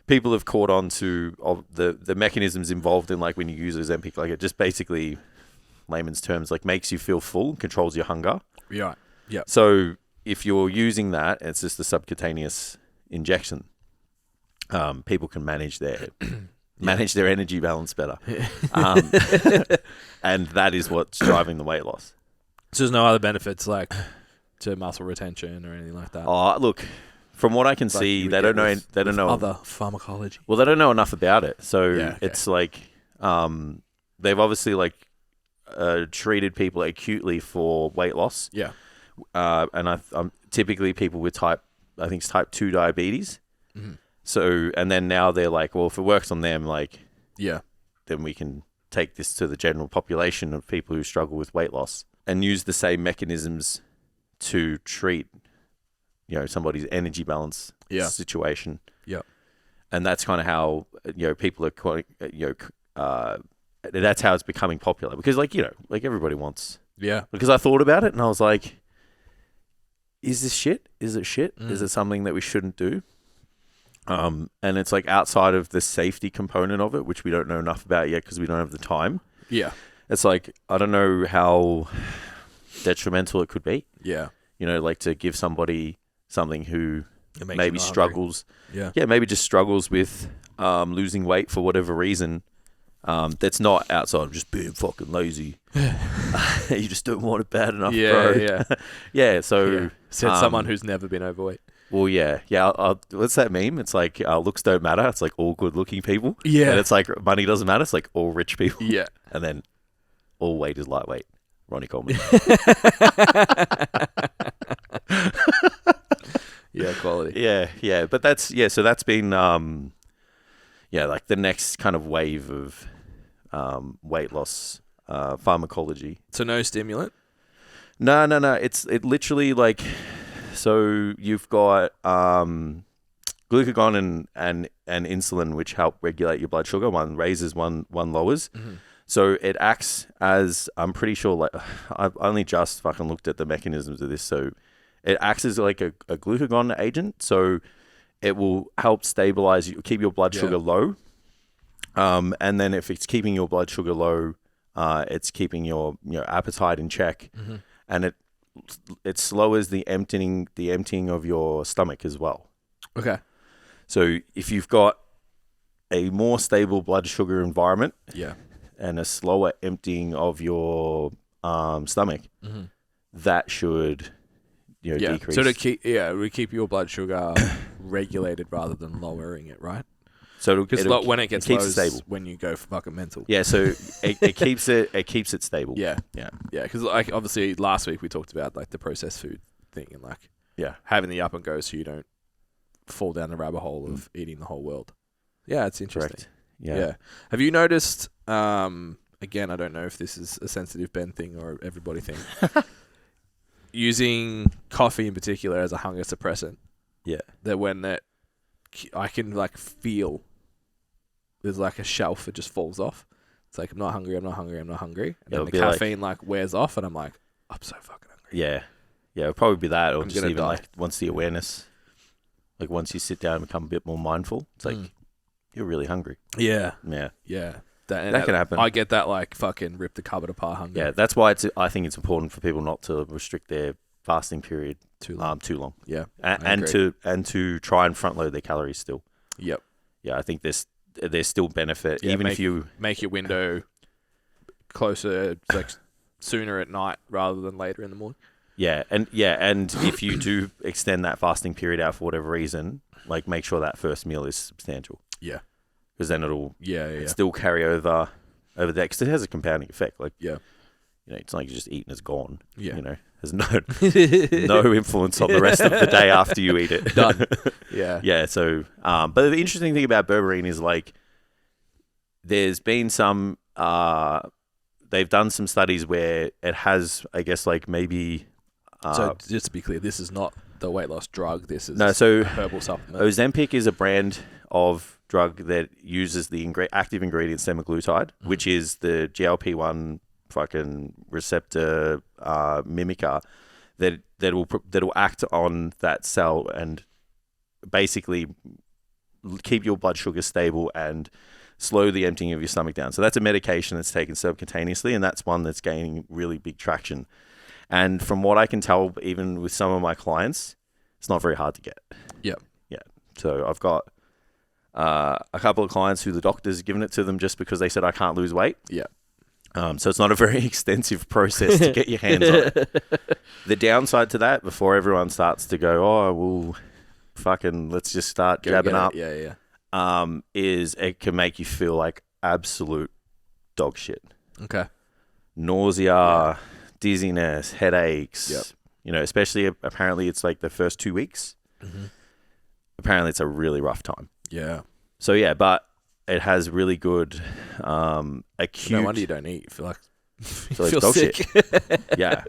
people have caught on to the mechanisms involved in like when you use Ozempic. Like it just basically, layman's terms, like makes you feel full, controls your hunger. Yeah. Yeah. So if you're using that, it's just a subcutaneous injection. People can manage their energy balance better, and that is what's driving the weight loss. So there's no other benefits like to muscle retention or anything like that. Oh, look, from what I can see, they don't know. They don't know other pharmacology. Well, they don't know enough about it. So okay. It's like they've obviously like treated people acutely for weight loss. Yeah. And I'm typically people with type 2 diabetes. So, and then now they're like, well, if it works on them, like, then we can take this to the general population of people who struggle with weight loss and use the same mechanisms to treat, somebody's energy balance situation. Yeah. And that's kind of how, people are quite, that's how it's becoming popular because like everybody wants. Yeah. Because I thought about it and I was like, is this shit? Is it shit? Is it something that we shouldn't do? And it's like outside of the safety component of it, which we don't know enough about yet because we don't have the time. Yeah. It's like, I don't know how detrimental it could be. Yeah. Like to give somebody something who maybe struggles. Yeah. Yeah, maybe just struggles with losing weight for whatever reason. That's not outside of just being fucking lazy. You just don't want it bad enough, bro. Yeah. Yeah, so... Said someone who's never been overweight. Well, yeah. What's that meme? It's like looks don't matter. It's like all good-looking people. Yeah. And it's like money doesn't matter. It's like all rich people. Yeah. And then all weight is lightweight. Ronnie Coleman. Yeah, quality. Yeah. But that's so that's been like the next kind of wave of weight loss pharmacology. So no stimulant? No. It literally like, so you've got glucagon and insulin, which help regulate your blood sugar. One raises, one lowers. So it acts as, I'm pretty sure, like I've only just fucking looked at the mechanisms of this. So it acts as like a glucagon agent. So it will help stabilize you, keep your blood sugar low. And then if it's keeping your blood sugar low, it's keeping your appetite in check, and it slows the emptying of your stomach as well. Okay. So if you've got a more stable blood sugar environment, yeah, and a slower emptying of your stomach, that should decrease. So we keep your blood sugar regulated rather than lowering it, right? So Because when it gets low, it stable. When you go fucking mental. Yeah, so it keeps it stable. Yeah. Yeah. Yeah, because like obviously last week we talked about like the processed food thing and like having the up and go so you don't fall down the rabbit hole of eating the whole world. Yeah, it's interesting. Correct. Yeah. Have you noticed? Again, I don't know if this is a sensitive Ben thing or everybody thing. Using coffee in particular as a hunger suppressant. Yeah. That I can like feel there's like a shelf that just falls off. It's like I'm not hungry. And then the caffeine like wears off, and I'm like, I'm so fucking hungry. Yeah. Yeah, it'll probably be that, or I'm just gonna even die. like once the awareness, like once you sit down and become a bit more mindful, it's like you're really hungry. Yeah. Yeah. Yeah. That can happen. I get that like fucking rip the cupboard apart hunger. Yeah, that's why I think it's important for people not to restrict their fasting period Too long. too long. Yeah. And to try and front load their calories still. Yep. Yeah, I think there's still benefit even if you make your window closer, like sooner at night rather than later in the morning. Yeah, and if you do extend that fasting period out for whatever reason, like make sure that first meal is substantial. Yeah. Because then it'll Yeah. still carry over there, because it has a compounding effect. Like, Yeah. It's not like you just eat and it's gone. Yeah. There's no influence on the rest of the day after you eat it. Done. Yeah. Yeah. So, but the interesting thing about berberine is like, there's been some, they've done some studies where it has, I guess, like maybe. So just to be clear, this is not the weight loss drug. This is so a herbal supplement. Ozempic is a brand of drug that uses the active ingredient semaglutide, which is the GLP-1 fucking receptor mimicker that'll act on that cell and basically keep your blood sugar stable and slow the emptying of your stomach down. So that's a medication that's taken subcutaneously, and that's one that's gaining really big traction. And from what I can tell, even with some of my clients, it's not very hard to get. Yep. Yeah. So I've got a couple of clients who the doctor's given it to them just because they said, I can't lose weight. Yeah. So it's not a very extensive process to get your hands on it. The downside to that, before everyone starts to go, oh, well, fucking let's just start jabbing up, is it can make you feel like absolute dog shit. Okay. Nausea, dizziness, headaches. Yep. Especially apparently it's like the first 2 weeks. Mm-hmm. Apparently it's a really rough time. Yeah. So yeah, but it has really good acute. No wonder you don't eat. You feel like feel dog sick. shit. Yeah.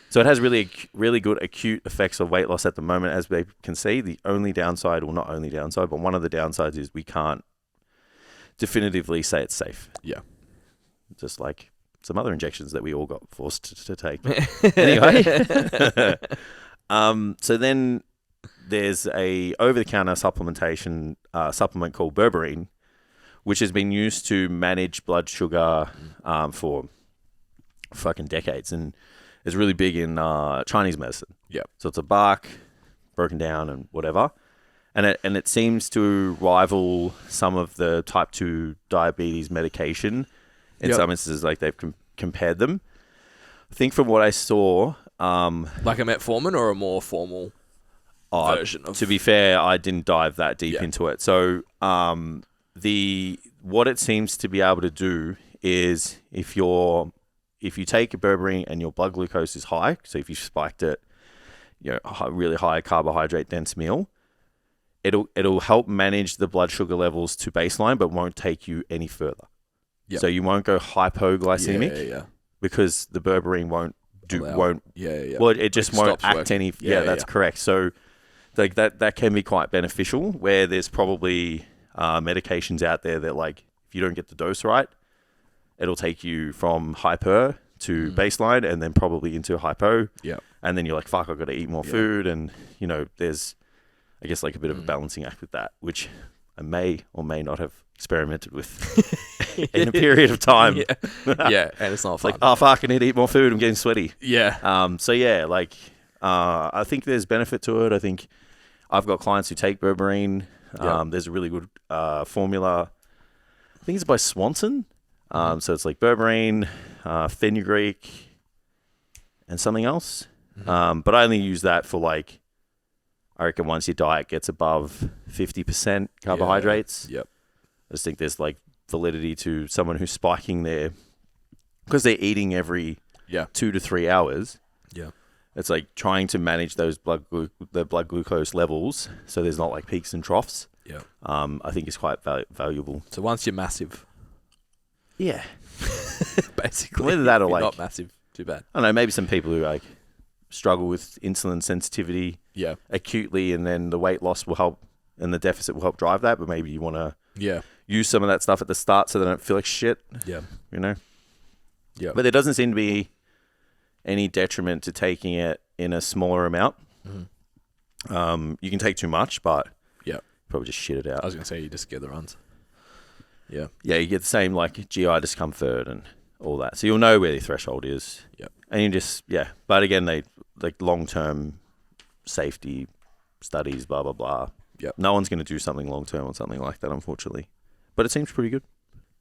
So it has really good acute effects of weight loss at the moment, as we can see. The only downside, well, not only downside, but one of the downsides is we can't definitively say it's safe. Yeah. Just like some other injections that we all got forced to take. Anyway. So then there's a over-the-counter supplement called berberine, which has been used to manage blood sugar for fucking decades, and is really big in Chinese medicine. Yeah. So it's a bark broken down and whatever, and it seems to rival some of the type 2 diabetes medication in some instances. Like they've compared them. I think from what I saw, like a metformin or a more formal version of. To be fair, I didn't dive that deep into it. So what it seems to be able to do is if you take a berberine and your blood glucose is high, so if you spiked it, really high carbohydrate dense meal, it'll help manage the blood sugar levels to baseline, but won't take you any further. Yep. So you won't go hypoglycemic because the berberine won't. Well, it just won't act working. Any. That's correct. So like that can be quite beneficial. Where there's probably medications out there that, like, if you don't get the dose right, it'll take you from hyper to baseline and then probably into hypo. Yeah. And then you're like, fuck, I've got to eat more food. And, there's, I guess, like a bit of a balancing act with that, which I may or may not have experimented with in a period of time. And it's not fun. Like, oh, fuck, I need to eat more food. I'm getting sweaty. Yeah. So, yeah, like, I think there's benefit to it. I think I've got clients who take berberine. There's a really good formula. I think it's by Swanson. So it's like berberine, fenugreek, and something else. Mhm. But I only use that for like, I reckon once your diet gets above 50% carbohydrates, Yep. I just think there's like validity to someone who's spiking their, because they're eating every Yeah. 2 to 3 hours. Yeah. It's like trying to manage those the blood glucose levels so there's not like peaks and troughs. Yeah. I think it's quite valuable. So once you're massive, Yeah. basically, Whether that or if you're like, not massive, too bad. I don't know, maybe some people who like struggle with insulin sensitivity Yeah. acutely, and then the weight loss will help and the deficit will help drive that. But maybe you want to Yeah. use some of that stuff at the start so they don't feel like shit, Yeah. you know? Yeah. But there doesn't seem to be any detriment to taking it in a smaller amount. Mhm. You can take too much, but Yeah. probably just shit it out. I was gonna say you just get the runs. Yeah. Yeah, you get the same like GI discomfort and all that. So you'll know where your threshold is. Yep. And you just, yeah. But again, they like long-term safety studies, blah, blah, blah. Yep. No one's going to do something long-term or something like that, unfortunately. But it seems pretty good.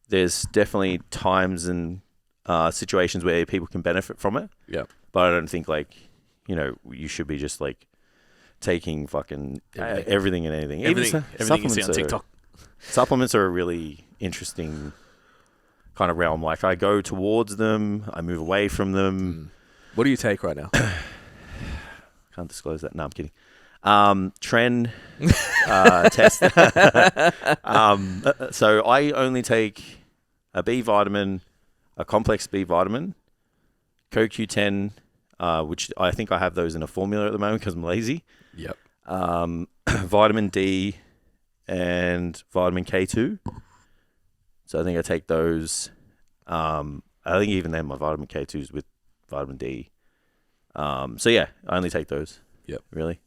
There's definitely times and situations where people can benefit from it. Yeah. But I don't think like, you know, you should be just like taking fucking everything and anything. Everything you see on TikTok. Supplements are a really interesting kind of realm. Like I go towards them, I move away from them. What do you take right now? Can't disclose that. No, I'm kidding. Trend test. So I only take a B vitamin, a complex B vitamin, CoQ10, which I think I have those in a formula at the moment because I'm lazy. Yep. Vitamin D and vitamin K2. So I think I take those. I think even then my vitamin K2 is with vitamin D. So yeah, I only take those. Yep. Really?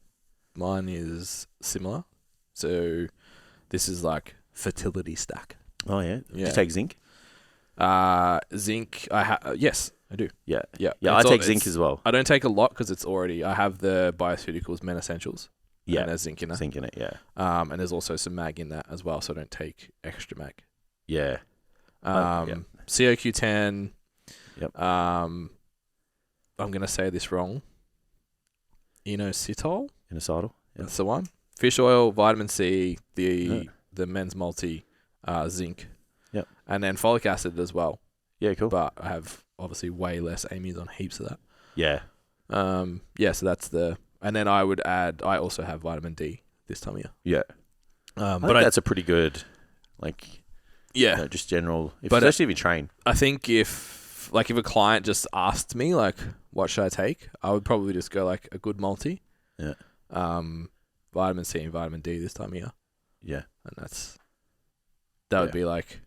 Mine is similar. So this is like fertility stack. Oh yeah. Do Yeah. you take zinc? Zinc. Yes, I do. Yeah. Yeah. Yeah, I take zinc as well. I don't take a lot because it's already. I have the Bioceuticals Men Essentials. Yeah. And there's zinc in it. Zinc in it, yeah. And there's also some mag in that as well, so I don't take extra mag. Yeah. Yeah. CoQ10. Yep. I'm gonna say this wrong. Inositol. Inositol. Yep. That's the one. Fish oil, vitamin C, the men's multi, zinc. Yep. And then folic acid as well. Yeah, cool. But I have obviously way less Amy's on heaps of that. Yeah. Yeah, so that's the. And then I would add. I also have vitamin D this time of year. Yeah. But that's a pretty good, like, yeah, you know, just general, But, especially if you train. I think if a client just asked me like, what should I take, I would probably just go like a good multi. Yeah. Vitamin C and vitamin D this time of year. Yeah. And that would be like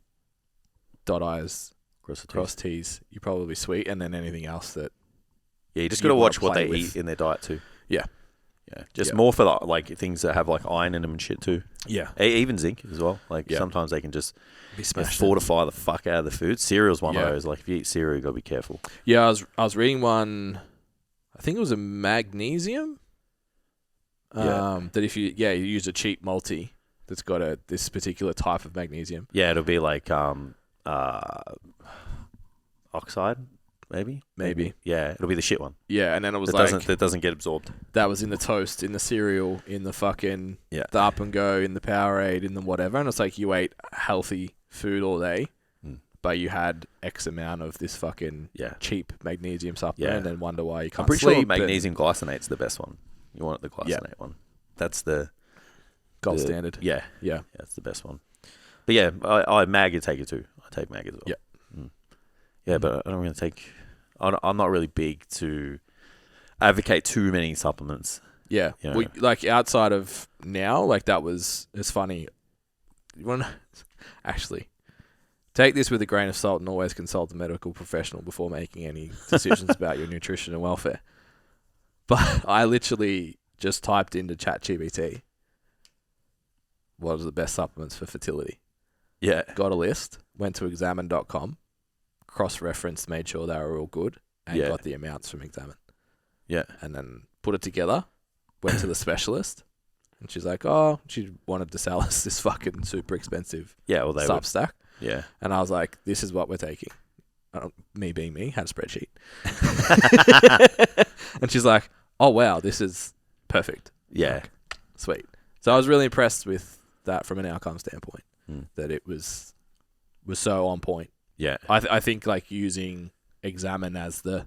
dot I's, cross T's. You probably sweet, and then anything else that. Yeah, you just you got to wanna watch what play they with. eat in their diet too. Yeah. Yeah. Just Yeah. more for the, like things that have like iron in them and shit too. Yeah. Even zinc as well. Like Yeah. sometimes they can just Be smashed. fortify the fuck out of the food. Cereal's one Yeah. of those. Like if you eat cereal, you got to be careful. Yeah, I was reading one. I think it was a magnesium. That if you use a cheap multi that's got this particular type of magnesium. Yeah, it'll be like oxide, maybe. Yeah, it'll be the shit one. Yeah, and then it was That doesn't get absorbed. that was in the toast, in the cereal, in the fucking Yeah. the Up and Go, in the Powerade, in the whatever, and it's like you ate healthy food all day, but you had X amount of this fucking cheap magnesium supplement, and then wonder why you can't. I'm pretty sleep sure magnesium glycinate's the best one. You want the glycinate one. That's the gold standard. Yeah, Yeah. that's the best one. But yeah, I mag take it too. I take mag as well. Yeah. Yeah, but I don't really take. I'm not really big to advocate too many supplements. Yeah. You know. Like outside of now, like it's funny. You want to actually take this with a grain of salt and always consult a medical professional before making any decisions about your nutrition and welfare. But I literally just typed into ChatGPT, what are the best supplements for fertility? Yeah. Got a list, went to examine.com, cross-referenced, made sure they were all good, and got the amounts from Examine. Yeah. And then put it together, went to the specialist, and she's like, oh, she wanted to sell us this fucking super expensive Yeah, well, they Substack. Yeah. And I was like, this is what we're taking. me being me, had a spreadsheet. And she's like, oh, wow, this is perfect. Yeah. Like, sweet. So I was really impressed with that from an outcome standpoint, Mm. that it was so on point. Yeah. I think like using Examine as the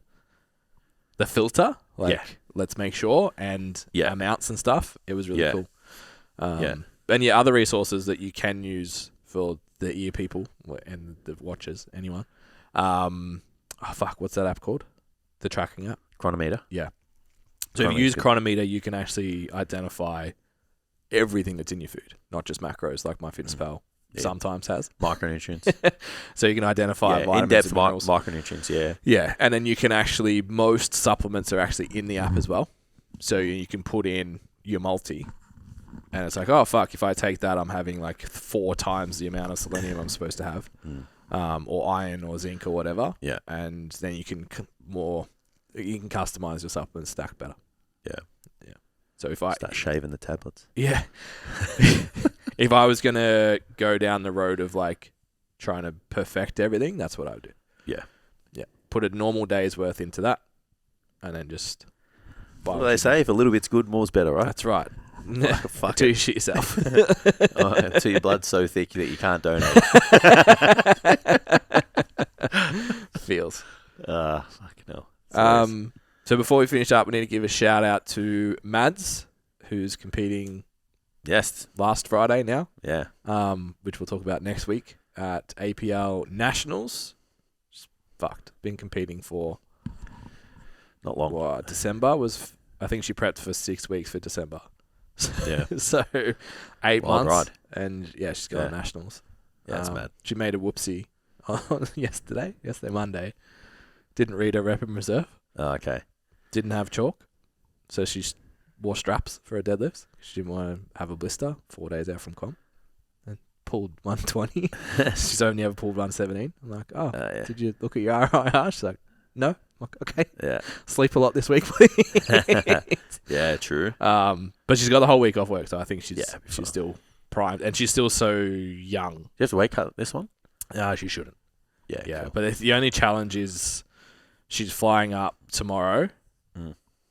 filter, like let's make sure, and amounts and stuff, it was really cool. And other resources that you can use for the ear people and the watchers, anyone. What's that app called? The tracking app? Chronometer. Yeah. So if you use Chronometer, you can actually identify everything that's in your food, not just macros like MyFitnessPal sometimes has. Micronutrients. So you can identify vitamins in-depth and minerals. micronutrients, Yeah, and then you can actually, most supplements are actually in the app as well. So you can put in your multi, and it's like, oh, fuck, if I take that, I'm having like 4 times the amount of selenium I'm supposed to have, or iron or zinc or whatever. Yeah. And then you can customize your supplement stack better. Yeah. Yeah. So if I start shaving the tablets. Yeah. If I was going to go down the road of like trying to perfect everything, that's what I would do. Yeah. Yeah. Put a normal day's worth into that, and then just Well, they say if a little bit's good, more's better, right? That's right. Fuck Do you shit yourself. Until your blood's so thick that you can't donate. Feels. Fucking hell. So before we finish up, we need to give a shout out to Mads, who's competing last Friday now. Yeah. Which we'll talk about next week at APL Nationals. Just fucked. Been competing for not long. December was, I think she prepped for 6 weeks for December. Yeah. So 8 months. Right. And she's going to Nationals. Yeah, that's mad. She made a whoopsie on yesterday, Monday. Didn't read her rep and reserve. Oh, okay. Didn't have chalk. So she wore straps for her deadlifts. She didn't want to have a blister 4 days out from comp. And pulled 120. She's only ever pulled 117. I'm like, did you look at your RIR? She's like, no. I'm like, okay. Yeah. Sleep a lot this week, please. Yeah, true. But she's got the whole week off work, so I think she's still primed. And she's still so young. Do you have to weight cut this one? No, she shouldn't. Yeah. Cool. But the only challenge is she's flying up tomorrow.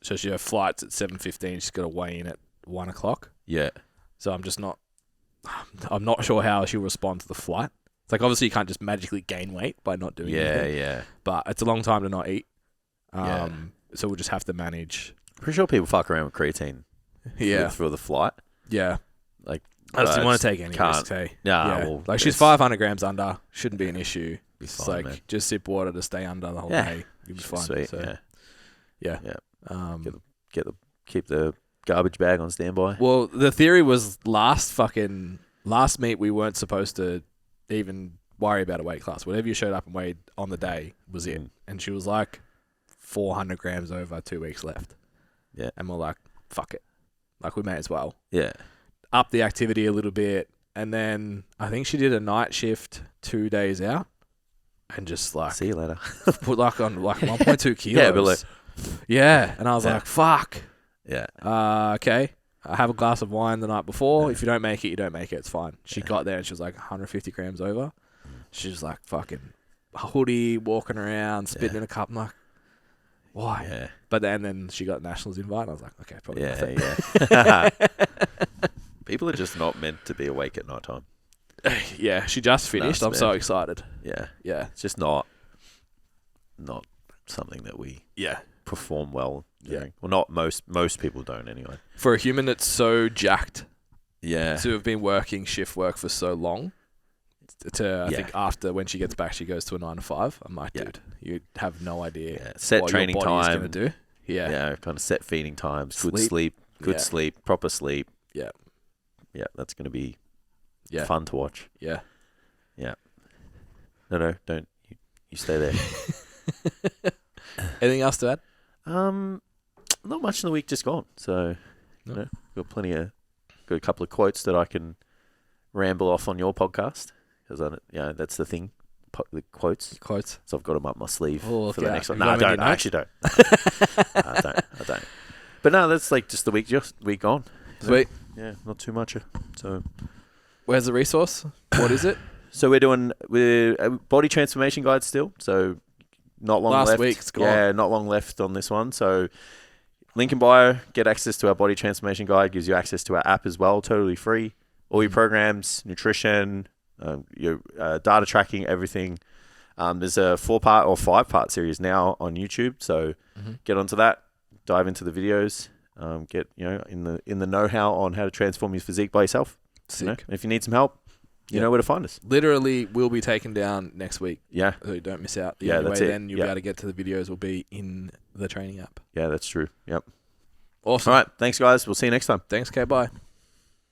So her flight's at 7:15. She's got to weigh in at 1 o'clock. Yeah. So I'm not sure how she'll respond to the flight. It's like, obviously you can't just magically gain weight by not doing anything. Yeah. But it's a long time to not eat. So we'll just have to manage. Pretty sure people fuck around with creatine. For the flight. Yeah. Like, I just didn't want to take any risks, hey? Well, like, she's 500 grams under. Shouldn't be an issue. It's fine, like, man. Just sip water to stay under the whole day. You'll be fine. Sweet, so, yeah. Keep the garbage bag on standby. Well, the theory was last meet we weren't supposed to even worry about a weight class. Whatever you showed up and weighed on the day was it. And she was like 400 grams over, 2 weeks left. Yeah. And we're like, fuck it. Like, we may as well. Yeah. Up the activity a little bit. And then I think she did a night shift 2 days out. And just like, see you later. Put like on like 1.2 kilos. And I was like, fuck. Yeah. Okay. I have a glass of wine the night before. If you don't make it, you don't make it. It's fine. She got there and she was like 150 grams over. She was like fucking hoodie, walking around, spitting in a cup. I'm like, why? Yeah. But then she got Nationals invite. And I was like, okay, probably Yeah. People are just not meant to be awake at night time. Yeah, she just finished. I'm so excited. Yeah. It's just not something that we perform well during. Well, not most people don't anyway. For a human that's so jacked, to have been working shift work for so long, I think after when she gets back, she goes to a 9 to 5. I'm like, dude, you have no idea set what training your body's time gonna do. Kind of set feeding times, good sleep, proper sleep. Yeah, that's gonna be fun to watch. Yeah. No, don't you stay there. Anything else to add? Not much in the week just gone. So, got a couple of quotes that I can ramble off on your podcast because that's the thing. The quotes. So I've got them up my sleeve for the next one. No, I don't. I actually don't. I don't. But no, that's like just the week gone. Sweet. Yeah, not too much. So, where's the resource? What is it? So we're body transformation guide still. So not long Last left. week, it's gone. Yeah, not long left on this one. So link in bio, get access to our body transformation guide, gives you access to our app as well, totally free. All your programs, nutrition, your data tracking, everything. There's a 4-part or 5-part series now on YouTube, so get onto that, dive into the videos, get in the know-how on how to transform your physique by yourself. Sick. If you need some help, you know where to find us. Literally, we'll be taken down next week. Yeah. So don't miss out. The Yeah, only that's way it. then you'll be able to get to the videos will be in the training app. Yeah, that's true. Yep. Awesome. All right. Thanks, guys. We'll see you next time. Thanks, K. Bye.